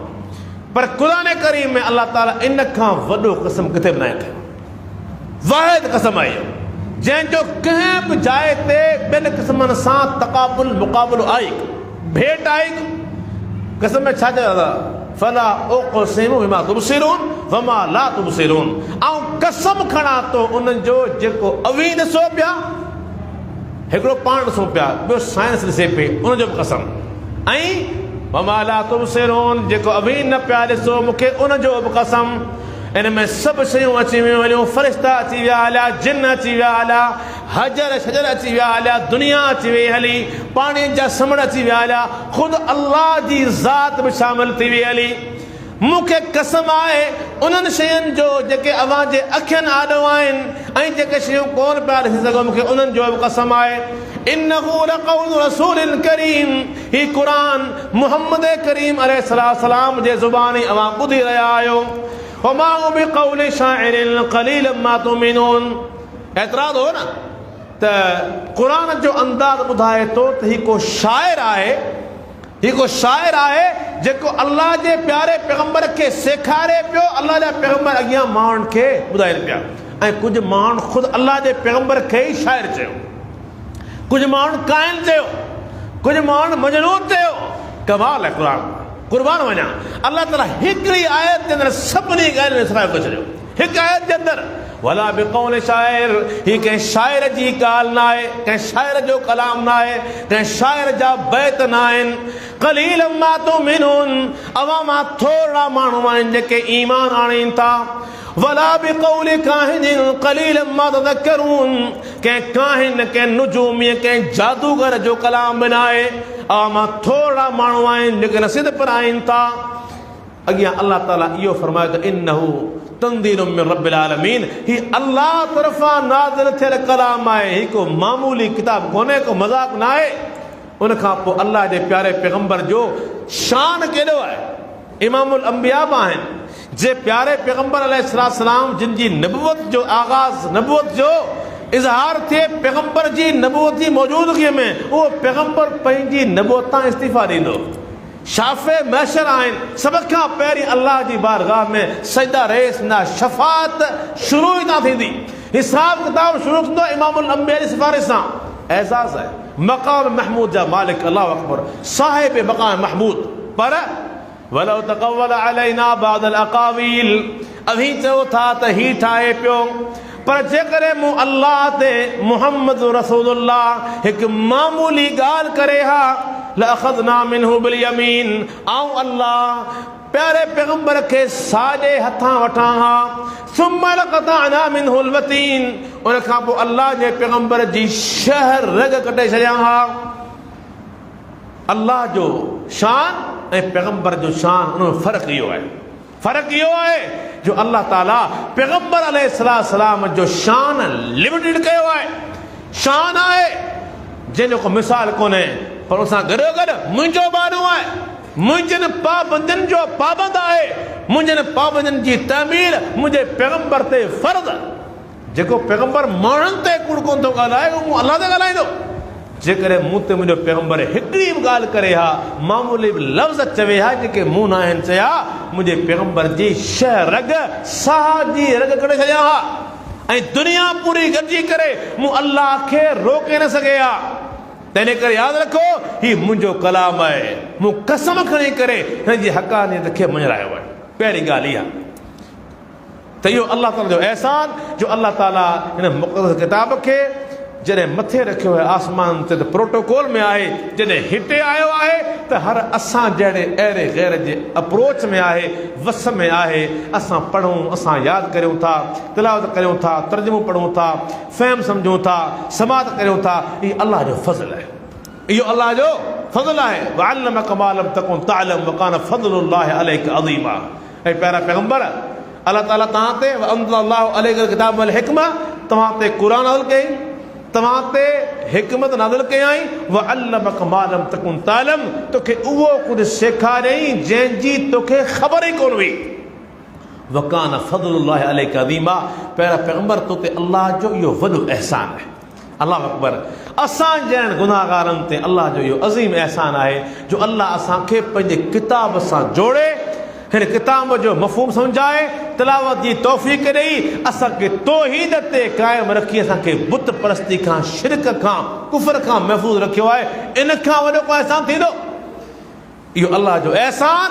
पर क़ुरान करीम में अल्लाह ताला इन खां वॾो कसम किथे बि न कयो। वाहिद कसम आहे जंहिंजो कंहिं बि जाइ ते ॿिनि क़िस्मनि सां तक़ाबुल मुक़ाबिलो आई, भेट आई। कसम में छा चयो? फला उक़सिमु बिमा तुबसिरून वमा ला तुबसिरून। ऐं कसम खणा थो उन्हनि जो जेको अवी ॾिसो पिया, हिकिड़ो पाण ॾिसूं पिया, ॿियो साइंस ॾिसे पई, उनजो बि कसम। ऐं वमा ला तुबसिरून जेको अवी न पिया ॾिसो मूंखे, उनजो बि कसम। इन में सभु शयूं अची वियूं हलियूं, फ़रिश्ता अची विया हलिया, जिन अची विया हलिया, हजर शजर अची विया हलिया, दुनिया अची वई हली, पाणी जा समुंड अची विया हलिया, ख़ुदि अल्लाह जी ज़ात बि शामिल थी वई हली। मूंखे कसम आहे उन्हनि शयुनि जो जेके अव्हां जे अखियुनि आॾो आहिनि ऐं जेके शयूं कोन पिया ॾिसी सघो, मूंखे उन्हनि जो बि कसम आहे। इन्नहु लक़ौलु रसूलिन करीम। ही क़ुरान मुहम्मद करीम अलैहिस्सलाम जे ज़ुबानी अव्हां ॿुधी रहिया आहियो। वमा हुव बिक़ौलि शाइरिन क़लीलन मा तुमिनून। एतिराज़ हो न त क़ुरान जो अंदाज़ ॿुधाए थो त ही को शाइर आहे, ही को शाइर आहे जेको अल्लाह जे प्यारे पैगम्बर खे सेखारे पियो। अल्लाह जा पैगम्बर अॻियां माण्हुनि खे ॿुधाइनि पिया। ऐं कुझु माण्हू ख़ुदि अल्लाह जे पैगम्बर खे ई शाइर चयो, कुझु माण्हू काइन चयो, कुझु माण्हू मजनून चयो। कमाल आहे क़ुरान, क़ुर्बान वञा। अल्लाह ताला हिकिड़ी आयत जे अंदरि सभिनी ॻाल्हियुनि में सफ़ायो करे छॾियो। हिकु आयत जे अंदरि वला बिक़ौलि शाइर, ही कंहिं शाइर जी ॻाल्हि न आहे, कंहिं शाइर जो कलाम न आहे, कंहिं शाइर जा बैत न आहिनि। क़लीलन मा तुमिनून, अवां मां थोरा माण्हू आहिनि जेके ईमान आणीनि था। वला बिक़ौलि काहिनिन क़लीलन मा तज़क्करून, कंहिं काहिन, कंहिं नुजूमी, कंहिं जादूगर जो कलाम बि न आहे। अवां मां थोरा माण्हू आहिनि जेके नसीहत पिराइनि था। अॻियां अल्लाह ताला इहो फरमायो त इन्नहु तंज़ीलुम मिन रब्बिल आलमीन। ही अल्लाह तरफ़ां नाज़िल थियल कलाम आहे, ही को मामूली किताब कोन्हे, को मज़ाक न आहे। उन खां पोइ अल्लाह जे प्यारे पैगंबर जो शान केॾो आहे। इमामुल अंबिया बि आहिनि, जे प्यारे पैगंबर अलैहिस्सलाम जिन जी नबूवत जो आगाज़, नबूवत जो इज़हार थिए पैगंबर जी नबूवत जी मौजूदगीअ में, उहो पैगंबर पंहिंजी नबूवत तां इस्तीफ़ा ॾींदो। शाफ़े महशर आहिनि, सभ खां पहिरीं अल्लाह जी बारगाह में सजदा रेस न शफ़ाअत शुरू ई न थींदी, हिसाब किताब शुरू थींदो इमामुल अंबिया जी सिफ़ारिश सां। एज़ाज़ आहे मक़ाम महमूद जा मालिक, अल्लाहु अकबर, साहिब मक़ाम महमूद। पर वलौ तक़व्वल अलैना बादल अक़ावील, अभी चओ था त ही ठाहे पियो, पर जेकॾहिं मूं अल्लाह ते मुहम्मद रसूलुल्लाह हिकु मामूली ॻाल्हि करे हा, लअख़ज़ना मिन्हु बिल यमीन, आऊं अल्लाह प्यारे पैगंबर खे साॼे हथां वठां हा, सुम्म लक़तअना मिन्हुल वतीन, उन खां पोइ अल्लाह जे पैगंबर जी शहर रग कटे छॾियां हा। अल्लाह जो शान ऐं पैगंबर जो शान, उनमें फ़र्क़ु इहो आहे। फ़र्क़ु इहो आहे जो अल्लाह ताला पैगंबर अलैहिस्सलाम जो शान लिमिटेड कयो आहे। शान आहे जंहिंजो को मिसाल कोन्हे, पर उन सां गॾोगॾु मुंहिंजो बानो आहे, मुंहिंजनि पाबंदियुनि जो पाबंद आहे, मुंहिंजनि पाबंदियुनि जी तामीर मुंहिंजे पैगंबर ते फ़र्ज़। जेको पैगंबर माण्हुनि ते कूड़ कोन थो ॻाल्हाए, उहो मूं अल्लाह ते ॻाल्हाईंदो। जेकॾहिं मूं ते मुंहिंजो पैगंबर हिकिड़ी बि ॻाल्हि करे हा, मामूली बि लफ़्ज़ चवे हा जेके मूं न आहिनि चया, मुंहिंजे पैगंबर जी शह रग, साह जी रग कढे छॾियां हा, ऐं दुनिया पूरी गॾिजी करे मूं अल्लाह खे रोके न सघे हा। तंहिं करे यादि रखो, ही मुंहिंजो कलाम आहे, मूं कसम खणी करे हिन जी हक़ानियत खे मञायो आहे। पहिरीं ॻाल्हि इहा त इहो अल्लाह ताला जो अहसान, जो अल्लाह ताला हिन मुक़दस किताब खे जॾहिं मथे रखियो आहे आसमान ते, त प्रोटोकॉल में आहे, जॾहिं हिते आयो आहे त हर असां जहिड़े अहिड़े गैर जे अप्रोच में आहे, वस में आहे। असां पढ़ूं, असां यादि करियूं था, तिलावत करियूं था, तर्जुमो पढ़ूं था, फ़हम सम्झूं था, समात करियूं था, इहो अल्लाह जो फज़ल आहे, इहो अल्लाह जो फज़ल आहे। वअल्लमक मा लम तकुन तअलम वकान फज़लुल्लाहि अलैका अज़ीमा। ऐं प्यारा पैगंबर, अल्लाह ताला तव्हां ते वअंज़लल्लाहु अलैकल किताब वल हिकमा, तव्हां ते क़ुर नाज़िल कई, तव्हां ते हिकमत नाज़िल कयई। वअल्लमक मा लम तकुन तअलम, तोखे उहो कुझु सेखारियईं जंहिंजी तोखे ख़बर ई कोन हुई। वकान फज़लुल्लाहि अलैका अज़ीमा, प्यारा पैगंबर, तो ते अल्लाह जो इहो वॾो अहसान आहे। अल्लाह अकबर, असां जहिड़नि गुनाहगारनि ते अल्लाह जो इहो अज़ीम अहसान आहे जो अल्लाह असांखे पंहिंजे किताब सां जोड़े, हिन किताब जो मफ़हूम सम्झाए, तिलावत जी तौफ़ीक़ ॾेई, असांखे तौहीद ते क़ाइमु रखी, असांखे बुत परस्ती खां, शिरक खां, कुफ़र खां महफ़ूज़ रखियो आहे। इन खां वॾो को अहसान थींदो? इहो अल्लाह जो अहसान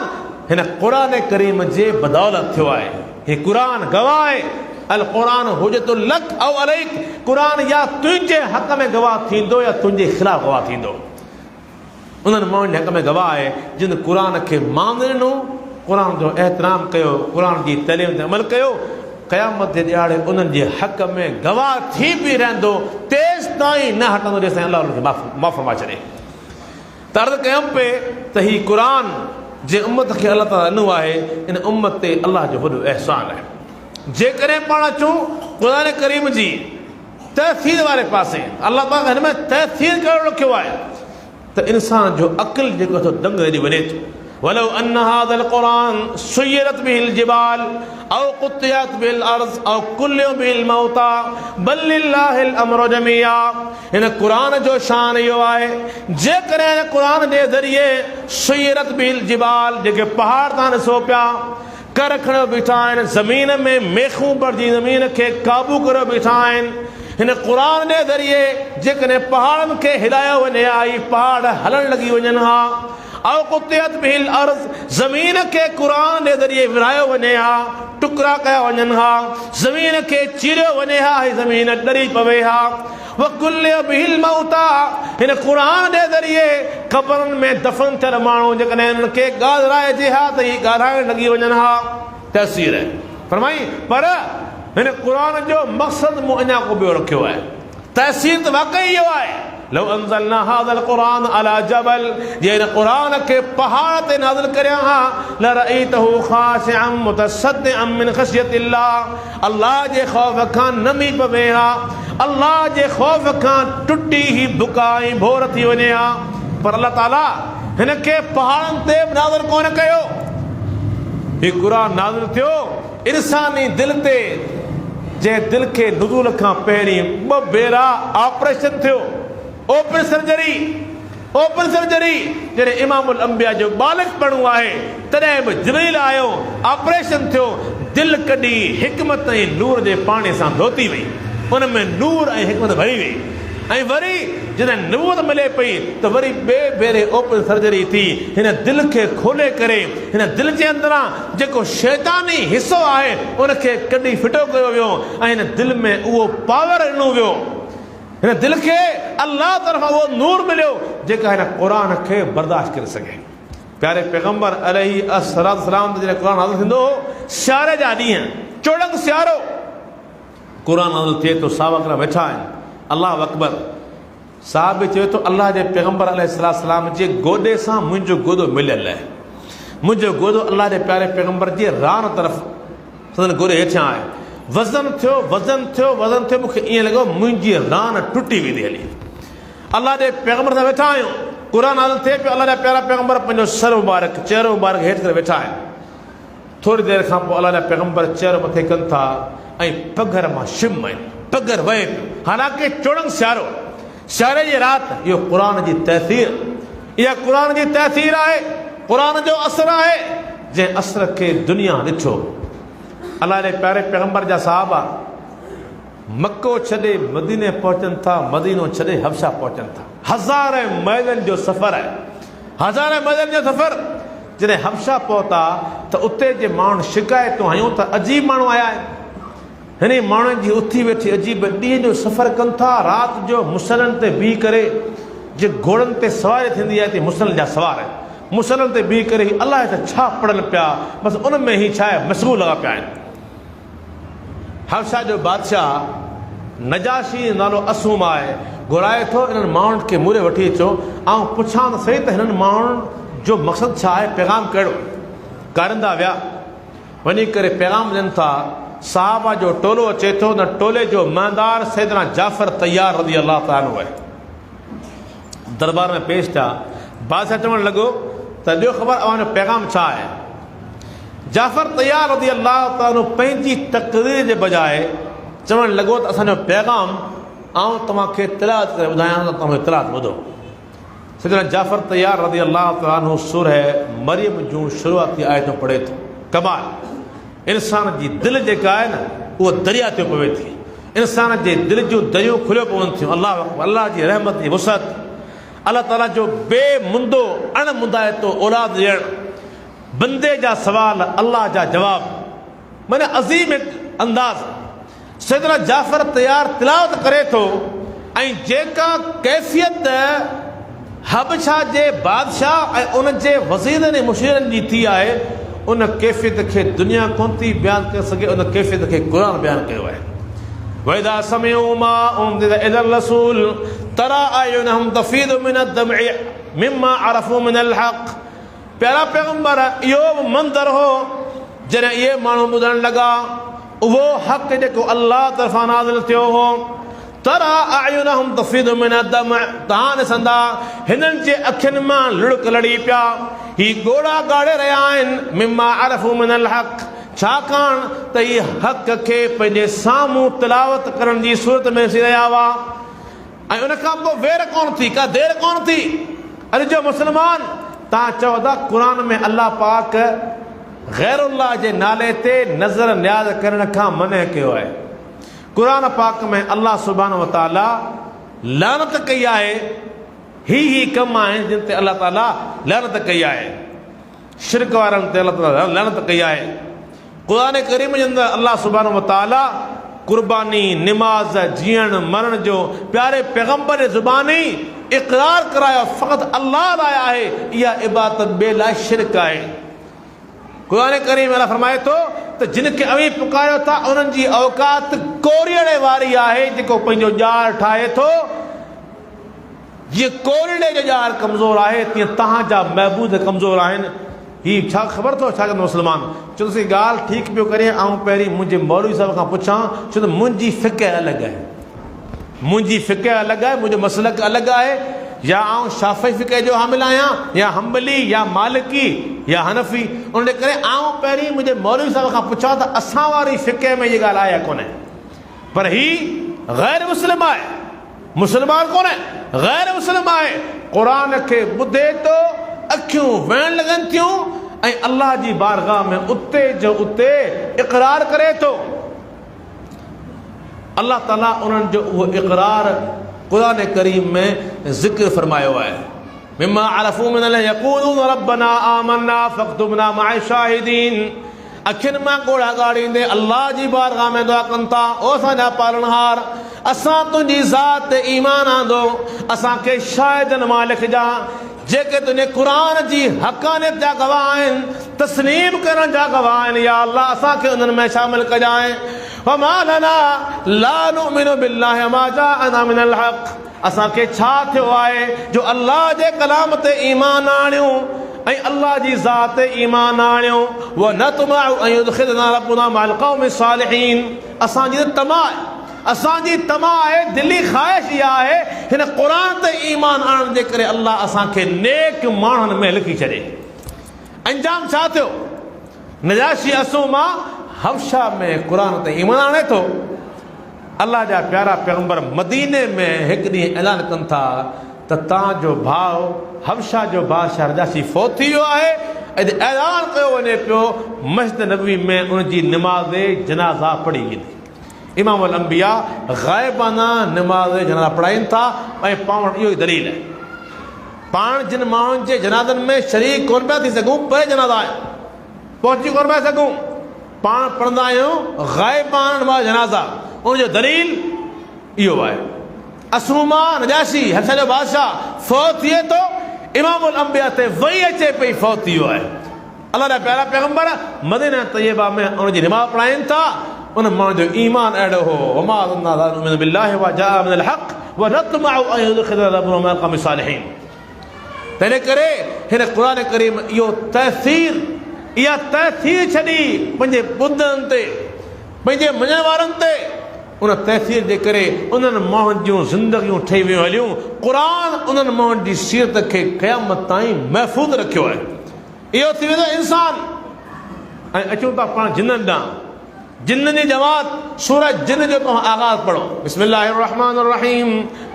हिन क़ुर करीम जे बदौलत थियो आहे। ही क़ुर गवाह आहे, अल क़ुरान हुज्जतुल लक औ अलैक, क़ुर या तुंहिंजे हक़ में गवाह थींदो या तुंहिंजे ख़िलाफ़ गवाह थींदो। उन्हनि माण्हुनि जे हक़ में गवाह आहे जिन क़ुर खे मान ॾिनो, क़ुर जो एहतराम कयो, क़ुर जी तइलीम ते अमल कयो, क़यामत जे ॾियारे उन्हनि जे हक़ में गवाह थी बि रहंदो, तेसि ताईं न हटंदो जेसिताईं अल्लाह उनखे माफ़ फरमा छॾे। त अर्ज़ु कयूं पिए त ही क़ुर जे उम्मत खे अल्लाह ताला ॾिनो आहे, इन उम्मत ते अल्लाह जो वॾो अहसान आहे। जेकॾहिं पाण अचूं क़ुर करीम जी तहसीर वारे पासे, अल्लाह ताला हिन में तहसीर कहिड़ो रखियो आहे त इंसान जो अक़ुलु जेको थो दंग हेॾी वञे थो। वलो अन हाज़ल क़ुरान सुय्यरत बिहिल जिबाल औ क़ुत्तियत बिल अर्ज़ औ कुल्लियु बिल मौता बल लिल्लाहिल अम्रु जमीआ। हिन क़ुर जो शान इहो आहे, जेकॾहिं हिन क़ुर जे ज़रिए सुय्यरत बिल जिबाल, जेके पहाड़ तां ॾिसो पिया, कर खणियो बीठा आहिनि, ज़मीन में मेखूं भरिजी ज़मीन खे क़ाबू करे बीठा आहिनि। हिन क़ुर जे ज़रिए जेकॾहिं पहाड़नि खे हिलायो वञे हा, ही पहाड़ हलण लॻी वञनि हा। औ क़ुत्तियत बिल अर्ज़, ज़मीन खे क़ुर जे ज़रिए विरहायो वञे हा, टुकड़ा कया वञनि हा, ज़मीन खे चीरियो वञे हा, ही ज़मीन ॾरी पवे हा। वकुल्लियु बिल मौता, हिन क़ुर जे ज़रिए क़बरनि में दफ़न थियल माण्हू जेकॾहिं हिननि खे ॻाल्हाइजे हा त ही ॻाल्हाइण लॻी वञनि हा। तहसीर फरमाई, पर हिन क़ुर जो मक़सदु मूं अञा को ॿियो रखियो आहे। तहसीर त वाक़ई इहो आहे, لو انزلنا هذا القرآن على جبل जे क़ुरान खे पहाड़ ते नाज़िल करियां हा लरअयतहु ख़ाशिअन मुतसद्दिअन मिन ख़शियतिल्लाह अल्लाह जे ख़ौफ़ खां नमी पवे हा अल्लाह जे ख़ौफ़ खां टुटी ही बुकाई भोर थी वञे हा पर अल्लाह ताला हिन खे पहाड़नि ते नाज़िल कोन कयो ही क़ुरान नाज़िल थियो इंसानी दिलि ते जे दिल खे नुज़ूल खां पहिरीं 2 भेरा ऑपरेशन थियो ओपन सर्जरी जॾहिं इमामुल अंबिया जो बालिग़ बणो आहे तॾहिं बि जिब्रील आयो ऑपरेशन थियो दिलि कढी हिकमत ऐं नूर जे पाणी सां धोती वई उन में नूर ऐं हिकमत भरी वई ऐं वरी जॾहिं नबूवत मिले पई त वरी ॿिए भेरे ओपन सर्जरी थी हिन दिलि खे खोले करे हिन दिलि जे अंदरां जेको शैतानी हिसो आहे उनखे कढी फिटो कयो वियो ऐं हिन दिलि में उहो पावर ॾिनो वियो हिन दिलि खे अल्लाह तरफ़ां उहो नूर मिलियो जेका हिन क़ुरान खे बर्दाश्त करे सघे प्यारे पैगंबर अलैहि अस्सलाम जॾहिं क़ुरान नाज़िल थींदो हो सियारे जा ॾींहं चोॾहं सियारो क़ुरान नाज़िल थिए थो साहबा वेठा आहिनि अल्लाह अकबर साहब बि चवे थो अल्लाह जे पैगंबर अलैहिस्सलाम जे गोॾे सां मुंहिंजो गोदो मिलियल आहे मुंहिंजो गोदो अल्लाह जे प्यारे पैगंबर जे रान तरफ़ संदन गोॾे हेठियां आहे वज़न थियो मूंखे ईअं लॻो मुंहिंजी रान टुटी वेंदी हली अल्लाह जे पैगंबर सां वेठा आहियूं क़ुरान नाज़िल थिए पियो अल्लाह जा प्यारा पैगंबर पंहिंजो सर मुबारक चेहरो मुबारक हेठि करे वेठा आहिनि थोरी देरि खां पोइ अल्लाह जा पैगंबर चेहरो मथे कनि था ऐं पघर मां शिम आहिनि पघर वहे पियो हालांकि चोॾहं सियारे जी राति इहो क़ुरान जी तहसीर इहा क़ुरान जी तहसीर आहे क़ुरान जो असर आहे जंहिं असर खे दुनिया ॾिठो अल्लाह जे प्यारे पैगंबर जा साहबा मक्को छॾे मदीने पहुचनि था मदीनो छॾे हबशा पहुचनि था 1000 मैलनि जो सफ़र आहे 1000 मैलनि जो सफ़र जॾहिं हबशा पहुता त उते जे माण्हू शिकायतूं हयूं त अजीब माण्हू आया आहिनि हिन माण्हुनि जी उथी वेठी अजीब ॾींहं जो सफ़र कनि था राति जो मुसलनि ते बीह करे जे घोड़नि ते सवारी थींदी आहे त मुसलनि जा सवार मुसलनि ते बीह करे अलाह त छा पढ़नि पिया बसि उन में ई छा आहे मशगूल लॻा पिया आहिनि हबशा जो बादशाह नजाशी नालो असूम आहे घुराए थो इन्हनि माण्हुनि खे मूरे वठी अचो ऐं पुछां त सही त हिननि माण्हुनि जो मक़सदु छा आहे पैगाम कहिड़ो कारिंदा विया वञी करे पैगाम ॾियनि था साहबा जो टोलो अचे थो न टोले जो महदार सैदना जाफ़र तैयार रज़ी अल्लाह ताला आहे दरबार में पेश थिया बादशाह चवणु लॻो त ॾियो ख़बर अव्हांजो पैगाम छा आहे जाफ़र तैयार रज़ी अल्लाह ताला पंहिंजी तक़रीर जे बजाए चवणु लॻो त असांजो पैगाम आउं तव्हांखे तिलावत करे ॿुधायां त तव्हां तिलावत ॿुधो सैदना जाफ़र तैयार रज़ी अल्लाह ताला सूरह मरियम जूं शुरूआती आयतूं पढ़े थो कमाल इंसान जी दिलि जेका आहे न उहा दरिया ते पवे थी इंसान जे दिलि जूं दरियूं खुलियो पवनि थियूं अल्लाह जी रहमत जी वुसअत अल्लाह ताला जो बेमुंदो अण मुंदाइतो औलाद ॾियणु बंदे जा सवाल अल्लाह जा जवाब माना अज़ीम अंदाज़ सैदना जाफ़र तैयार तिलावत करे थो ऐं जेका कैफ़ियत हबशा जे बादशाह ऐं उन जे वज़ीरनि ऐं मुशीरनि जी थी आहे उन कैफ़ियत खे दुनिया कोन थी बयानु करे सघे उन कैफ़ियत खे क़ुरान बयानु कयो आहे वइज़ा समिअू मा उनज़िला इलर रसूल तरा अयुनहुम तफ़ीदु मिनद-दम'i मिम्मा अरफ़ू मिनल हक़ प्यारा पैगंबर इहो मंदर हो जॾहिं इहे माण्हू ॿुधणु लॻा उहो हक़ जेको अल्लाह तरफ़ां नाज़िल थियो हो तरा अयुनहुम तफ़ीदु मिनद-दम' तव्हां ॾिसंदा हिननि जे अखियुनि मां लुड़क लड़ी पिया ही गोड़ा गाड़े रहिया आहिनि मिम्मा अरफ़ू मिनल हक़ छाकाणि त ही हक़ खे पंहिंजे साम्हूं तिलावत करण जी सूरत में ॾिसी रहिया हुआ ऐं उन खां पोइ वेर कोन थी का देरि कोन थी अॼु जो मुस्लमान तव्हां चओ था क़ुरान में अल्लाह पाक ग़ैरुल्लाह जे नाले ते नज़र न्याज़ करण खां मना कयो आहे क़ुरान पाक में अल्लाह सुब्हानहु व तआला लानत कई आहे ही कम आहिनि जिन ते अल्लाह ताला लानत कई आहे शिरक वारनि ते अल्लाह ताला लानत कई आहे क़ुरान करीम जे अंदरि अल्लाह सुब्हानहु व तआला कुर्बानी निमाज़ जीअण मरण जो प्यारे पैगंबर जे ज़ुबानी इक़रार करायो फ़क़ति अल्लाह लाइ आहे इहा इबादत ॿिए लाइ शिरक आहे क़ुरान करीम अल्लाह फरमाए थो त जिन खे अवी पुकारियो था उन्हनि जी औकात कोरीअड़े वारी आहे जेको पंहिंजो ॼार ठाहे थो ये कोरड़े जो जार कमज़ोर आहे तीअं तव्हांजा महबूद कमज़ोर आहिनि। ही छा ख़बर अथव छा कंदो मुस्लमान? चलो सी ॻाल्हि ठीकु पियो करे, ऐं पहिरीं मुंहिंजे मौलवी साहिब खां पुछां, छो त मुंहिंजी फ़िक़ह अलॻि आहे, मुंहिंजी फ़िक़ह अलॻि आहे, मुंहिंजो मसलक अलॻि आहे। या आउं शाफ़ी फ़िक़ह जो हामिल आहियां, या हम्बली, या मालिकी, या हनफ़ी। उन करे आउं पहिरीं मुंहिंजे मौलवी साहिब खां पुछां त असां वारी फ़िक़ह में इहा ॻाल्हि आहे या कोन्हे। पर ही ग़ैर मुस्लिम आहे, मुस्लमान कोन्हे, ग़ैर मुस्लिम आहे। क़ुरान खे ॿुधे थो, अखियूं वेहण लॻनि थियूं, ऐं अल्लाह जी बारगाह में उते जो उते इक़रार करे थो। अल्लाह ताला उन्हनि जो उहो इक़रार क़ुरान करीम में ज़िक्र फरमायो आहे। मिम्मा अरफ़ू मिनल यक़ूलून रब्बना आमन्ना फ़क्तुबना मअ शाहिदीन। अखियुनि मां ॻोढ़ा ॻाड़ींदे अल्लाह जी बारगाह में दुआ कनि था, ओ असांजा पालनहार, असां तुंहिंजी ज़ात ते ईमान आंदो, असांखे शाहिदनि मां लिखजा जेके तुंहिंजे क़ुरान जी हक़ानियत जा गवाह आहिनि, तस्लीम करण जा गवाह आहिनि। या अल्लाह असांखे उन्हनि में शामिल कजांइ। वमा लना ला नुमिनु बिल्लाहि वमा जाअना मिनल हक़। असांखे छा थियो आहे जो अल्लाह जे कलाम ते ईमान आणियूं ऐं अल्लाह जी ज़ात ते ईमान आणियूं। व नतमअ अन युदखिलना रब्बुना मअल क़ौमि सालिहीन। असांजी तमा आहे, असांजी तमा आहे, दिली ख़्वाहिश इहा आहे, हिन क़ुरान ते ईमान आणण जे करे अल्लाह असांखे नेक माण्हुनि में लिखी छॾे। अंजाम छा थियो? नजाशी असुमा हबशा में क़ुरान ते ईमान आणे थो। अल्लाह जा प्यारा पैगंबर मदीने में हिकु ॾींहुं ऐलान कनि था त तव्हांजो भाउ हबशा जो बादशाह नजाशी फ़ौत थी वियो आहे। ऐं ऐलान कयो वञे पियो मस्जिद नबवी में उनजी निमाज़ जनाज़ा पढ़ी वेंदी। इमाम अल अंबिया ग़ाइबाना निमाज़ जनाज़ा पढ़ाइनि था, ऐं पाण वटि इहो ई दलील आहे। पाण जिन माण्हुनि जे जनाज़नि में शरीक कोन पिया थी सघूं, परे जनाज़ा आहे, पहुची कोन पिया सघूं, पाण पढ़ंदा आहियूं ग़ाइबाना निमाज़ जनाज़ा। उनजो दलील इहो आहे। असुमा नजाशी हबशा जो बादशाह फ़ौत थिए थो, इमाम अल अंबिया ते वही अचे पई फ़ौत थी वियो आहे। अल्लाह जा प्यारा पैगंबर मदीना तैयबा में उनजी निमाज़ पढ़ाइनि था। उन माण्हू जो ईमान अहिड़ो हो, वमा ज़न्ना ला नुमिनु बिल्लाहि व जाअ मिनल हक़ व नतमअ अन युदखिलना रब्बुना मअल क़ौमि सालिहीन। तंहिं करे हिन क़ुरान करीम इहो इहा तहसीर छॾी पंहिंजे ॿुधनि ते, पंहिंजे मञण वारनि ते। उन तहसीर जे करे उन्हनि माण्हुनि जूं ज़िंदगियूं ठही वियूं हलियूं। क़ुरान उन्हनि माण्हुनि जी सीरत खे क़यामत ताईं महफ़ूज़ रखियो आहे। इहो थी वेंदो इंसान। ऐं अचूं था पाण जिन्ननि ॾांहुं। जिन्न जी जमात सूरह जिन्न जो तव्हां आगाज़ पढ़ो। बिस्मिल्लाहिर रहमानिर रहीम।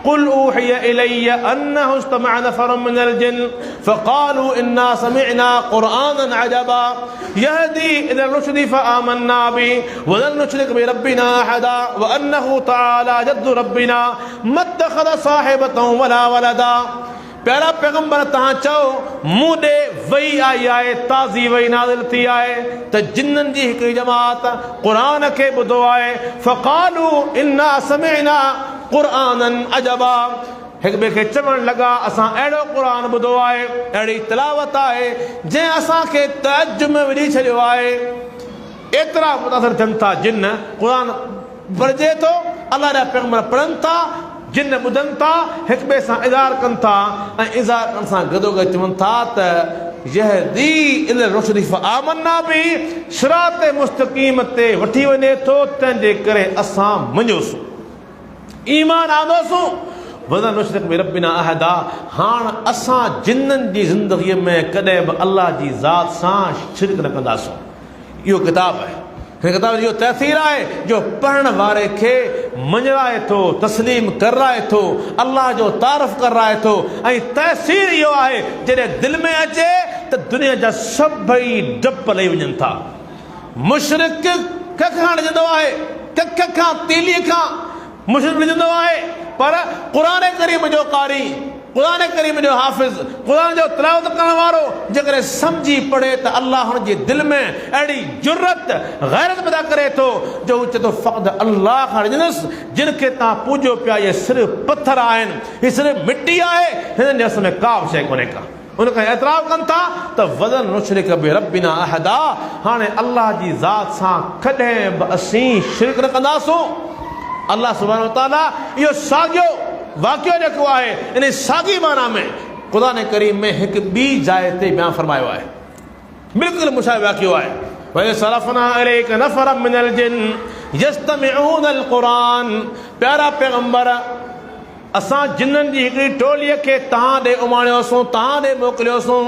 कुल ऊहिय इलैय अन्नहु इस्तमअ नफरुम मिनल जिन्न फ़क़ालू इन्ना समिअना क़ुरआनन अजबा यहदी इलर रुश्दि फ़आमन्ना बिहि व लन नुश्रिक बिरब्बिना अहदा व अन्नहु तआला जद्दु रब्बिना मत्तख़ज़ साहिबतन वला वलदा। प्यारा पैगंबर तव्हां चओ मूं ॾे वही आई आहे, ताज़ी वही नाज़िल थी आहे त जिन्ननि जी हिकिड़ी जमात क़ुरान खे ॿुधो आहे। फ़क़ालू इन्ना समिअना क़ुरआनन अजबा। हिक ॿिए खे चवण लॻा असां अहिड़ो क़ुरान ॿुधो आहे, अहिड़ी तिलावत आहे जंहिं असांखे तअज्जुब में विझी छॾियो आहे। एतिरा मुतासिर थियनि था जिन्न। क़ुरान पढ़िजे थो, अल्लाह जा पैगंबर पढ़नि था, जिन ॿुधनि था, हिक ॿिए सां इज़हार कनि था, ऐं इज़हार करण सां गॾोगॾु चवनि था त यहदी इलर रुश्दि फ़आमन्ना बिहि, सिरात मुस्तक़ीम ते वठी वञे थो, तंहिंजे करे असां मञोसूं, ईमान आंदोसूं। वलन नुश्रिक बिरब्बिना अहदा। हाणे असां जिन्ननि जी ज़िंदगीअ में कॾहिं बि अल्लाह जी ज़ात सां शिरक न कंदासूं। इहो किताबु आहे। हिन किताब जो तहसीर आहे जो पढ़ण वारे खे मञाए थो, तस्लीम कराए थो, अल्लाह जो तारीफ़ कराए थो। ऐं तहसीर इहो आहे जॾहिं दिलि में अचे त दुनिया जा सभई डप लही वञनि था। मुशरिक कख खां ॾिजंदो आहे, कख खां तीलीअ खां मुशरिक ॾिजंदो आहे, पर क़ुरान करीम जो कारी, क़ुरान करीम जो हाफ़िज़, क़ुरान जो तिलावत करण वारो जेकॾहिं सम्झी पढ़े त अल्लाह हुनजे दिलि में अहिड़ी जुरत गैरत पैदा करे थो जो हू चए थो फ़क़्त अल्लाह खां ॾिजंदुसि। जिन खे तव्हां पूॼो पिया इहे सिर्फ़ु पथर आहिनि, हीअ सिर्फ़ु मिटी आहे, हिननि जे हथ में का बि शइ कोन्हे का। उनखे एतिराफ़ कनि था त वलन नुश्रिक बिरब्बिना अहदा। हाणे अल्लाह जी ज़ात सां कॾहिं बि असीं शिरक न कंदासूं। अल्लाह सुब्हानहू व तआला इहो साॻियो वाक़ियो जेको आहे इन साॻी माना में क़ुरान करीम में हिकु ॿी जाइ ते बयानु फरमायो आहे, बिल्कुलु मुशाबिह वाक़ियो आहे। वसरफ़ना इलैका नफ़रम मिनल जिन्न यस्तमिऊनल क़ुरान, प्यारा पैगंबर असां जिन्ननि जी हिकिड़ी टोलीअ खे तव्हां ॾे उमाणियोसीं, तव्हां ॾे मोकिलियोसीं।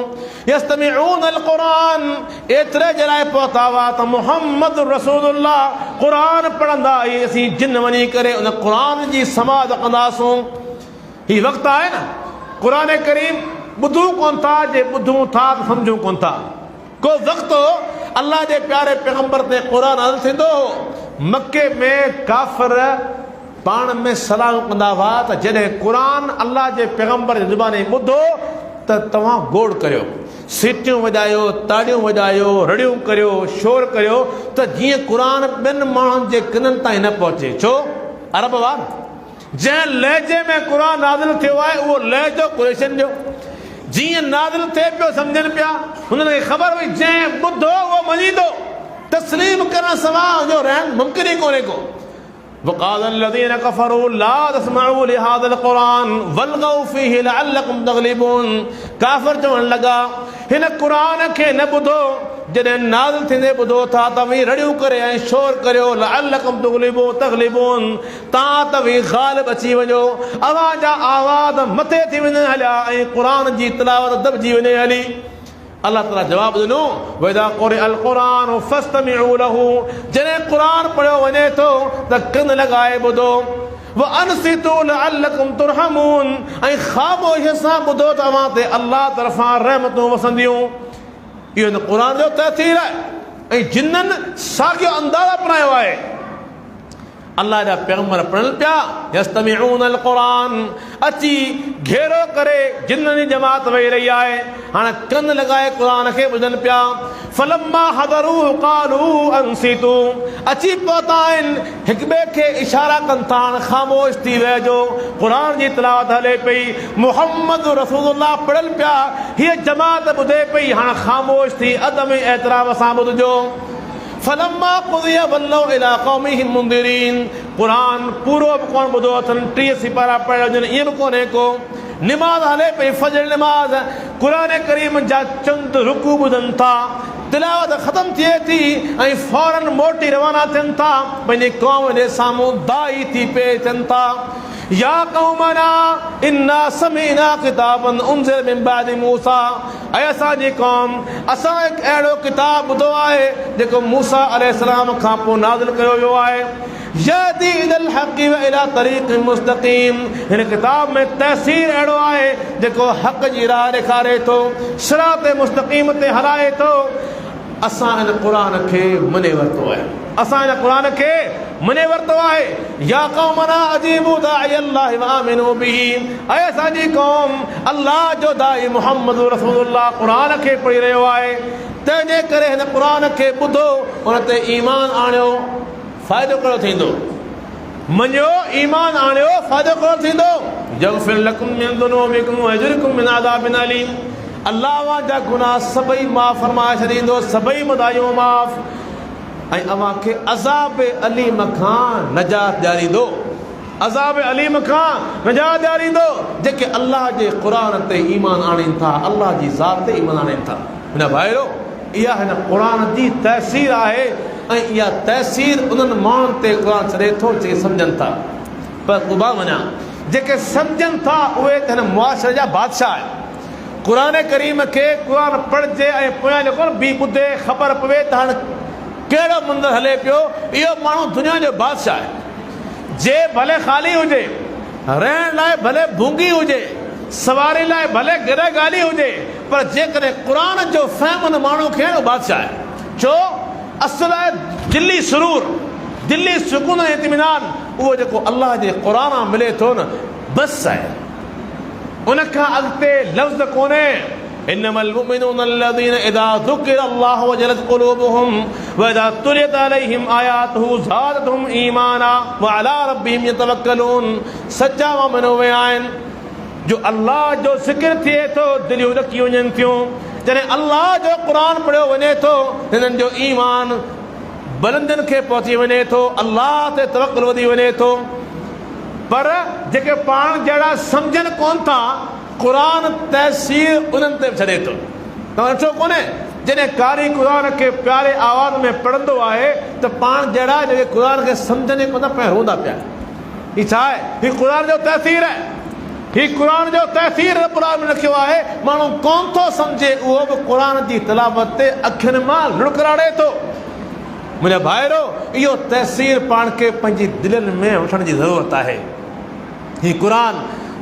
यस्तमिऊनल क़ुरान, एतिरे जे लाइ पहुता हुआ त मुहम्मद रसूलुल्लाह क़ुरान पढ़ंदा ई असीं जिन वञी करे उन क़ुरान जी समाज कंदासूं। हीउ वक़्तु आहे न, क़ुरान करीम ॿुधूं कोन था, जे ॿुधूं था त सम्झूं कोन था। को वक़्तु अल्लाह जे प्यारे पैगंबर ते क़ुरान नाज़िल थींदो हो, मके में काफ़िर पाण में सलाह कंदा हुआ त जॾहिं क़ुरान अल्लाह जे पैगंबर जे ज़ुबानी ॿुधो त तव्हां गोड़ करियो, सीटियूं वॼायो, ताड़ियूं वॼायो, रड़ियूं करियो, शोर करियो त जीअं क़ुरान ॿिनि माण्हुनि जे कननि ताईं न पहुचे। छो? अरब वार जंहिं लहजे में क़ुरान नाज़िल थियो आहे उहो लहजो कुरैशन जो, जीअं नाज़िल थिए पियो सम्झनि पिया, हुननि खे ख़बर हुई जंहिं ॿुधो उहो मञींदो, तस्लीम करण सवाइ जो रहण मुमकिन ई कोन्हे को। वक़ाल الذين كفروا لا تسمعوا لهذا القرآن والغوا فيه لعلكم تغلبون, काफ़िर चवण लॻा हिन क़ुरान खे न ॿुधो, जॾहिं नाज़िल थींदे ॿुधो था त वही रड़ियूं करे ऐं शोर करियो, लअल्लकुम तग़लिबून, तव्हां त वही ग़ालिब अची वञो, आवाज़ आवाज़ मथे थी वञे हलिया ऐं क़ुरान जी तिलावत दॿिजी वञे हली। अल्लाह ताला जवाब ॾिनो, वइज़ा क़ुरिअल क़ुरान फस्तमिऊ लहू, जॾहिं क़ुरान पढ़ियो वञे थो त कन लॻाए ॿुधो, वअनसितू लअल्लकुम तुरहमून, ऐं ख़ामोशीअ सां ॿुधो त अव्हां ते अल्लाह तरफ़ां रहमतूं वसंदियूं। इहो हिन क़ुरान जो तहसीर आहे ऐं जिन्ननि साॻियो अंदाज़ अपनायो आहे। अल्लाह जा पैगंबर पढ़नि पिया, यस्तमिऊनल क़ुरान, अची घेरो करे जिन्ननि जी जमात वेही रही आहे, हाणे कन लॻाए क़ुरान खे ॿुधनि पिया। फलम्मा हदरू क़ालू अंसितू, अची पहुता आहिनि, हिक ॿिए खे इशारा कनि था, हाणे ख़ामोश थी वहिजो, क़ुरान जी तिलावत हले पई, मुहम्मद रसूलुल्लाह पढ़नि पिया, हीअ जमात ॿुधे पई, हाणे ख़ामोश थी अदम एतिराब सां ॿुधजो। फलम्मा क़ुज़िया वल्लौ इला क़ौमिहिम मुंदिरीन, क़ुरान पूरो बि कोन ॿुधो अथनि, 30 सिपारा पढ़िया हुजनि ईअं बि कोन्हे को। निमाज़ हले पई, फजर निमाज़, क़ुरान करीम जा चंद रुकू ॿुधनि था, तिलावत ख़तम थिए थी ऐं फौरन मोटी रवाना थियनि था, पंहिंजी क़ौम जे साम्हूं दाई थी पेश थियनि था। या क़ौमना इन्ना समीना किताबन उनज़िल मिन बादि मूसा, ऐं असांजी क़ौम असां हिकु अहिड़ो किताब ॿुधो आहे जेको मूसा अलैहिस्सलाम खां पोइ नाज़िल कयो वियो आहे। यहदी इलल हक़्क़ि व इला तरीक़िन मुस्तक़ीम, हिन किताब में तहसीर अहिड़ो आहे जेको हक़ जी राह ॾेखारे थो, सिरात मुस्तक़ीम ते हलाए थो। असां हिन क़ुरान खे मञे वरितो आहे, असां हिन क़ुरान खे मञे वरितो आहे। या क़ौमना अजीबू दाई अल्लाह व आमिनू बिही, ऐं असांजी क़ौम अल्लाह जो दाई मुहम्मद रसूलुल्लाह क़ुरान खे पढ़ी रहियो आहे, तंहिंजे करे हिन क़ुरान खे ॿुधो, उन ते ईमान आणियो, फ़ाइदो कहिड़ो थींदो? मञियो, ईमान आणियो, फ़ाइदो कहिड़ो थींदो? यग़फिर लकुम मिन ज़ुनूबिकुम व यजरकुम मिन अज़ाबिन अलीम, अल्लाह जा गुनाह सभई माफ़ फरमाए छॾींदो, सभई मदायूं माफ़, ऐं अव्हां खे अज़ाब अलीम खां नजात ॾियारींदो, अज़ाब अलीम खां नजात ॾियारींदो। जेके अल्लाह जे क़ुरान ते ईमान आणीनि था, अल्लाह जी ज़ात ते ईमान आणीनि था, हिन भाइरो इहा हिन क़ुरान जी तहसीर आहे। ऐं इहा तहसीर उन्हनि माण्हुनि ते क़ुरान छॾे थो जेके सम्झनि था, पर क़ुबा वञा जेके सम्झनि था उहे त हिन मुआशरे जा बादशाह आहिनि। क़ुरान करीम खे क़ुरान पढ़जे ऐं पोयां जेको बि ॿुधे ख़बर पवे त हाणे कहिड़ो मंदरु हले पियो, इहो माण्हू दुनिया जो बादशाह आहे। जे भले ख़ाली हुजे, रहण लाइ भले भूंगी हुजे, सवारी लाइ भले गिर गाली हुजे, पर जेकॾहिं क़ुरान जो फ़हम हुन माण्हू खे उहो बादशाह आहे। छो? असुल आहे दिली सुरूर, दिली सुकून ऐं इत्मिनान, उहो जेको अल्लाह जे क़ुरान मां मिले थो न, बस आहे, उनखां अॻिते लफ़्ज़ कोन्हे। इन्नमल मुमिनून अल्लज़ीना इज़ा ज़ुकिरा अल्लाहु वजलत क़ुलूबुहुम व इज़ा तुलियत अलैहिम आयातुहु ज़ादतहुम ईमाना व अला रब्बिहिम यतवक्कलून, सच्चा मोमिन उहे आहिनि जो अल्लाह जो ज़िक्र थिए थो दिलियूं ॾकी वञनि थियूं, जॾहिं अल्लाह जो क़ुरान पढ़ियो वञे थो हिननि जो ईमान बुलंदियुनि खे पहुची वञे थो, अल्लाह ते तवक्कुल वधी वञे थो। पर जेके पाण जहिड़ा सम्झनि कोन था क़ुरान तहसीर उन्हनि ते छॾे थो। तव्हां ॾिठो कोन्हे जॾहिं कारी क़ुरान खे प्यारे आवाज़ में पढ़ंदो आहे त पाण जहिड़ा जेके क़ुरान खे सम्झनि कोन था पिया रोंदा पिया। हीउ छा आहे? हीउ क़ुरान जो तहसीर आहे। हीउ क़ुरान जो तहसीर रब्बुल आलमीन रखियो आहे। माण्हू कोन थो सम्झे उहो बि क़ुरान जी तिलावत ते अखियुनि मां लुड़कराड़े थो। मुंहिंजा भाइरो इहो तहसीर पाण खे पंहिंजी दिलनि में वठण जी ज़रूरत आहे। हीउ क़ुरान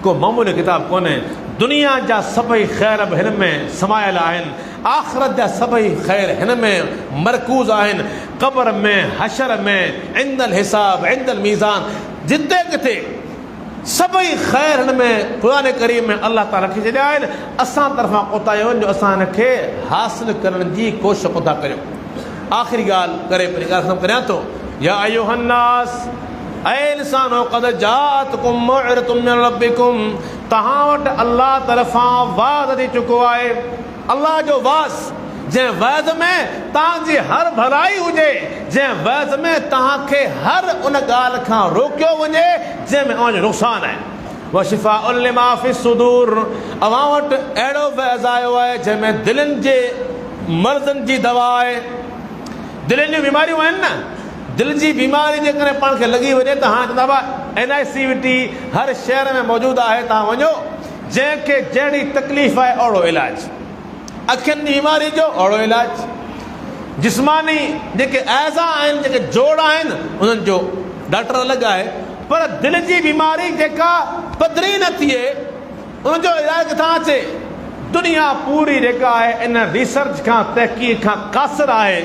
को मामूली किताब कोन्हे। दुनिया जा सभई ख़ैर बि हिन में समायल आहिनि। आख़िरत जा सभई ख़ैर हिन में मरकूज़ आहिनि। क़ब्र में, हशर में, इंदल हिसाब, इंदल मीज़ान, जिते किथे सभई ख़ैर हिन में क़ुरान करीम में अल्लाह ताला रखी छॾिया आहिनि। असां तरफ़ां कोताही वञो, असां हिनखे हासिल करण जी कोशिशि कोन था करियूं। आख़िरी ॻाल्हि करे पंहिंजी ॻाल्हि ख़तमु करियां थो। या अय्युहन्नास, ऐ इंसानो क़द जाअतकुम मौइज़तुम मिन रब्बिकुम, तव्हां वटि अल्लाह तरफ़ां वाज़ अची चुको आहे। अल्लाह जो वाज़, जंहिं वाज़ में तव्हांजी हर भलाई हुजे, जंहिं वाज़ में तव्हांखे हर उन ॻाल्हि खां रोकियो वञे जंहिंमें अव्हांजो नुक़सानु आहे। व शिफ़ाउन लिमा फ़ी सुदूर, अव्हां वटि अहिड़ो वाज़ आयो आहे जंहिंमें दिलनि जे मर्ज़नि जी दवा आहे। दिलनि जूं बीमारियूं आहिनि न, दिलि जी बीमारी जेकॾहिं पाण खे लॻी वञे त हाणे चवंदा NICVT हर शहर में मौजूदु आहे, तव्हां वञो, जंहिंखे जहिड़ी तकलीफ़ आहे ओहिड़ो इलाजु। अखियुनि जी बीमारी जो ओहिड़ो इलाजु। जिस्मानी जेके ऐज़ा आहिनि, जेके जोड़ आहिनि, उन्हनि जो डॉक्टर अलॻि आहे। पर दिलि जी बीमारी जेका पधरी न थिए उनजो इलाजु किथां अचे? दुनिया पूरी जेका आहे इन रिसर्च खां, तहक़ीक़ खां क़ासिर आहे।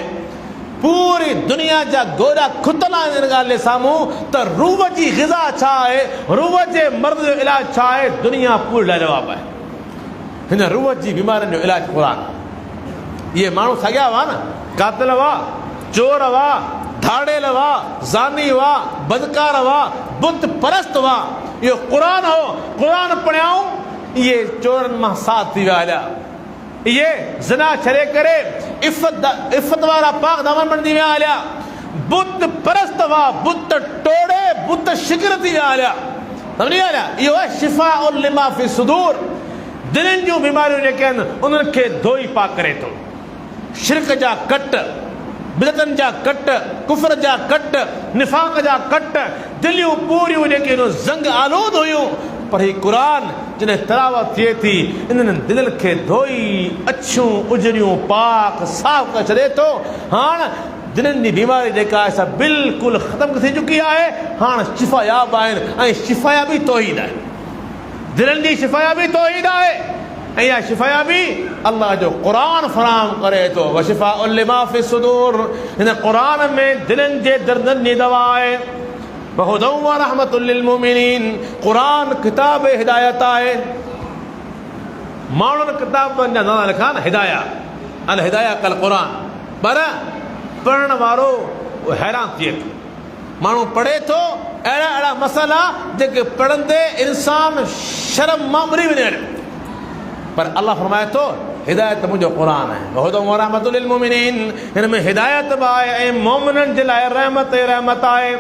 पूरी दुनिया जा गोॾा खुतल आहिनि हिन ॻाल्हि जे साम्हूं त रूह जी ग़िज़ा छा आहे, रूह जे मर्ज़ जो इलाजु छा आहे। दुनिया पूरी लाजवाब आहे। हिन रूह जी बीमारियुनि जो इलाजु क़ुरान। इहे माण्हू साॻिया हुआ न, कातिल हुआ, चोर हुआ, धाड़ेल हुआ, ज़ानी हुआ, बदकार हुआ, बुत परस्त हुआ। इहो क़ुरान हो। क़ुरान पढ़ियाऊं, इहे चोरनि मां साथ थी विया हलिया। इहे ज़िना छॾे करे इफ़त वारा पाक दामन बणिजी विया हलिया। बुत परस्त हुआ, बुत टोड़े, बुत शिकिर थी विया हलिया। सम्झी विया हलिया। इहो आहे शिफ़ाउन लिमा फ़ी सुदूर। दिलनि जूं बीमारियूं जेके आहिनि उन्हनि खे धोई पाक करे थो। शिरक जा कट, बिदतनि जा कट, कुफ़र जा कट, निफ़ाक़ जा कट, दिलियूं पूरियूं जेके ज़ंग आलूद हुयूं। पर हीउ क़ुरान जॾहिं तिलावत थिए थी, इन्हनि दिलनि खे धोई अछियूं उजरियूं पाक साफ़ करे छॾे थो। हाणे दिलनि जी बीमारी जेका आहे सा बिल्कुलु ख़तमु थी चुकी आहे। हाणे शिफ़ायाब आहिनि ऐं शिफ़ायाबी तौहीद आहे। दिलनि जी शिफ़ायाबी तौहीद आहे ऐं इहा शिफ़ायाबी अल्लाह जो क़ुरान फ़राहम करे थो। व शिफ़ाउन लिमा फ़ी सुदूर, हिन क़ुरान में दिलनि जे दर्दनि जी दवा आहे। व हुदन व रहमतुल लिल मुमिनीन, क़ुरान किताब हिदायत आहे। माण्हुनि किताबनि जा नाला लिखा न, हिदाया अल हिदाया कल क़ुरान, पर पढ़ण वारो हैरान थिए थो। माण्हू पढ़े थो अहिड़ा अहिड़ा मसइला जेके पढ़ंदे इंसान शर्म मां बुरी वञे। पर अल्लाह फरमाए थो हिदायत मुंहिंजो क़ुरान आहे। हुदन व रहमतुल लिल मुमिनीन, हिन में हिदायत बि आहे ऐं मोमिननि जे लाइ रहमत ई रहमत आहे।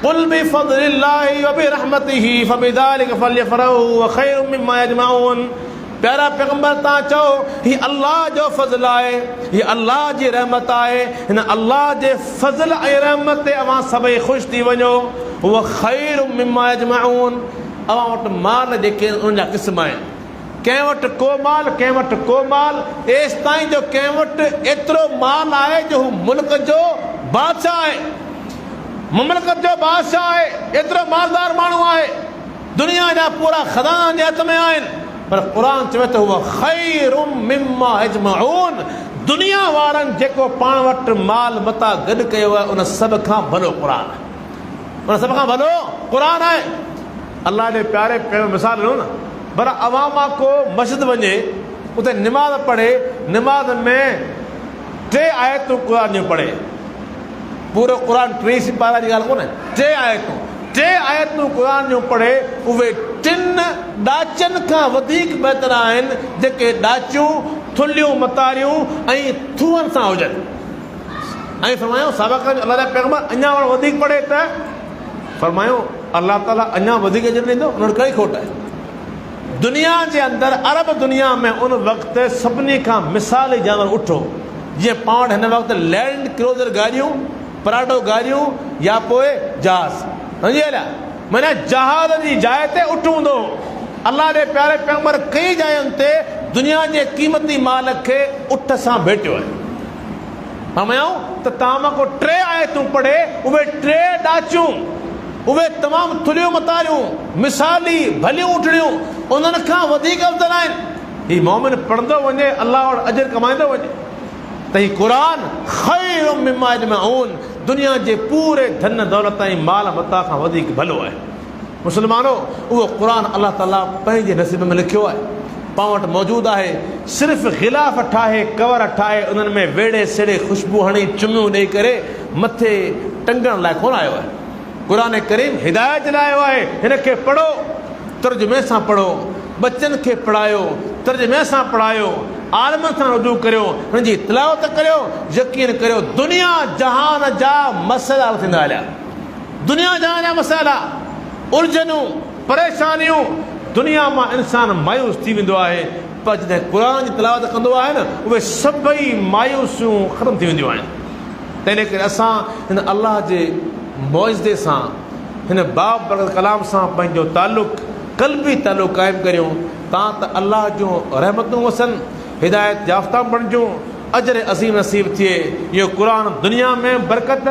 कुल बिफ़ज़लिल्लाहि व बिरहमतिही फबिज़ालिका फ़लयफ़रहू व ख़ैरुम मिम्मा यजमऊन। प्यारा पैगंबर तव्हां चओ हीउ अल्लाह जो फज़ल आहे, हीउ अल्लाह जी रहमत आहे। हिन अल्लाह जे फज़ल ऐं रहमत ते अवां सभई ख़ुशि थी वञो। व ख़ैरुम मिम्मा यजमऊन, अवां वटि माल जेके उन जा क़िस्म आहिनि। कंहिं वटि को माल, कंहिं वटि को माल, एसि ताईं जो कंहिं वटि एतिरो माल आहे जो हू मुल्क जो बादशाह आहे, मुमलकत जो बादशाह आहे। एतिरो मालदार माण्हू आहे, दुनिया जा पूरा ख़ज़ाना जे हथ में आहिनि। पर क़ुरान चवे थो हुव ख़ैरुम मिम्मा यजमऊन, दुनिया वारनि जेको पाण वटि माल मता गॾु कयो आहे उन सभ खां भलो क़ुरान आहे। उन सभ खां भलो क़ुरान आहे। अल्लाह जे प्यारे पहिरियों मिसाल ॾिनो न, पर अवामा को मस्जिद वञे, उते निमाज़ पढ़े, निमाज़ में 3 आयतूं क़ुरान जूं पढ़े। पूरो क़ुरान 30 पारा जी ॻाल्हि कोन्हे, 3 आयतूं क़ुरान जूं पढ़े। उहे 3 ॾाचनि खां वधीक बहितर आहिनि जेके ॾाचियूं, थुलियूं, मतारियूं ऐं थूअनि सां हुजनि। ऐं फरमायूं साबिक़ अल्लाह जा पैगंबर अञा वधीक पढ़े त फरमायूं अल्लाह ताला अञा वधीक अजर ॾींदो, उन वटि कई खोट आहे। दुनिया जे अंदरि अरब दुनिया में उन वक़्तु सभिनी खां मिसाली जानवर उठो, जीअं पाण वटि हिन वक़्तु लैंड क्रूज़र गाॾियूं, पराडो गाॾियूं या पोइ जहाज़, सम्झी हलिया। माना जहाज़ जी जाइ ते उठ हूंदो। अल्लाह जे प्यारे पैगंबर कई जायुनि ते दुनिया जे क़ीमती माल खे उठ सां भेटियो आहे। फरमायूं त तव्हां मां को 3 आयतूं पढ़े, उहे 3 ॾाचियूं, उहे तमामु थुलियूं मतारियूं, मिसाली भलियूं उठड़ियूं, उन्हनि खां वधीक अफ़ज़ल आहिनि। हीउ मोमिन पढ़ंदो वञे, अल्लाह वटि अजर कमाईंदो वञे त हीउ क़ुरान ख़ैरुम मिम्मा यजमऊन, दुनिया जे पूरे धन दौलत ऐं माल मता खां वधीक भलो आहे। मुस्लमानो, उहो क़ुरान अल्लाह ताला पंहिंजे नसीब में लिखियो आहे, पाण वटि मौजूदु आहे। सिर्फ़ु ग़िलाफ़ ठाहे, कवर ठाहे, उन्हनि में वेड़े सेड़े ख़ुशबू हणी चुमियूं ॾेई करे मथे टंगण लाइ कोन आयो आहे। क़ुरान करीम हिदायत जे लाइ आयो आहे। हिन खे पढ़ो, तर्जुमे सां पढ़ो, बच्चनि खे पढ़ायो, तर्जुमे सां पढ़ायो, आलमनि सां रुजू करियो, हुन जी तिलावत करियो, यकीन करियो दुनिया जहान जा मसइला थींदा हलिया। दुनिया जहान जा मसइला, उलझनूं, परेशानियूं, दुनिया मां इंसानु मायूस थी वेंदो आहे, पर जॾहिं क़ुरान जी तिलावत कंदो आहे न, उहे सभई मायूसियूं ख़तमु थी वेंदियूं आहिनि। तंहिं करे असां हिन अल्लाह जे मौइज़े सां, हिन बाब बरकत कलाम सां पंहिंजो ताल्लुक़, क़ल्बी ताल्लुक़ क़ाइमु करियूं, तां त अल्लाह जूं रहमतूं वसनि, हिदायत याफ़्ता बणिजूं, अजर अज़ीम नसीब थिए। इहो क़ुरान दुनिया में बरकत,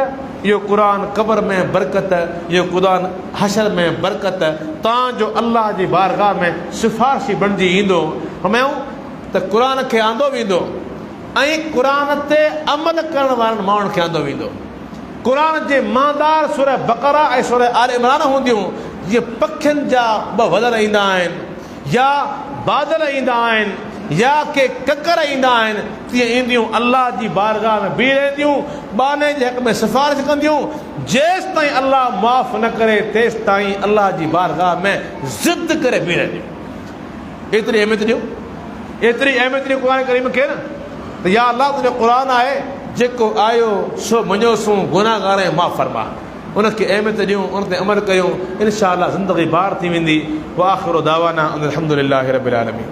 इहो क़ुरान क़ब्र में बरकत, इहो क़ुरान हशर में बरकत, तव्हांजो अल्लाह जी बारगाह में सिफ़ारिशी बणिजी ईंदो। फरमायूं त क़ुरान खे आंदो वेंदो ऐं क़ुरान ते अमल करण वारनि माण्हुनि खे आंदो वेंदो। क़ुरान जे मांदार सूरह बक़रा ऐं सूरह आल इमरान हूंदियूं, जीअं पखियुनि जा 2 वलर ईंदा आहिनि या बादल ईंदा आहिनि या के ककर ईंदा आहिनि, तीअं ईंदियूं अल्लाह जी बारगाह में बीह रहंदियूं, बाने जे हक़ में सिफ़ारिश कंदियूं। जेसि ताईं अल्लाह माफ़ न करे, तेसि ताईं अल्लाह जी बारगाह में ज़िद करे बीह रहंदियूं। एतिरी अहमियत ॾियो, एतिरी अहमियत ॾियो क़ुरान करीम खे न, त या अल्लाह तुंहिंजो क़ुरान आहे, जेको आयो सो मञोसूं, गुनाहगार ऐं माफ़ फरमा, उनखे अहमियत ॾियूं, उन ते अमल कयूं, इनशा अल्लाह ज़िंदगी बार थी वेंदी। व आख़िरु दावाना अनिल हम्दुलिल्लाहि रब्बिल आलमीन।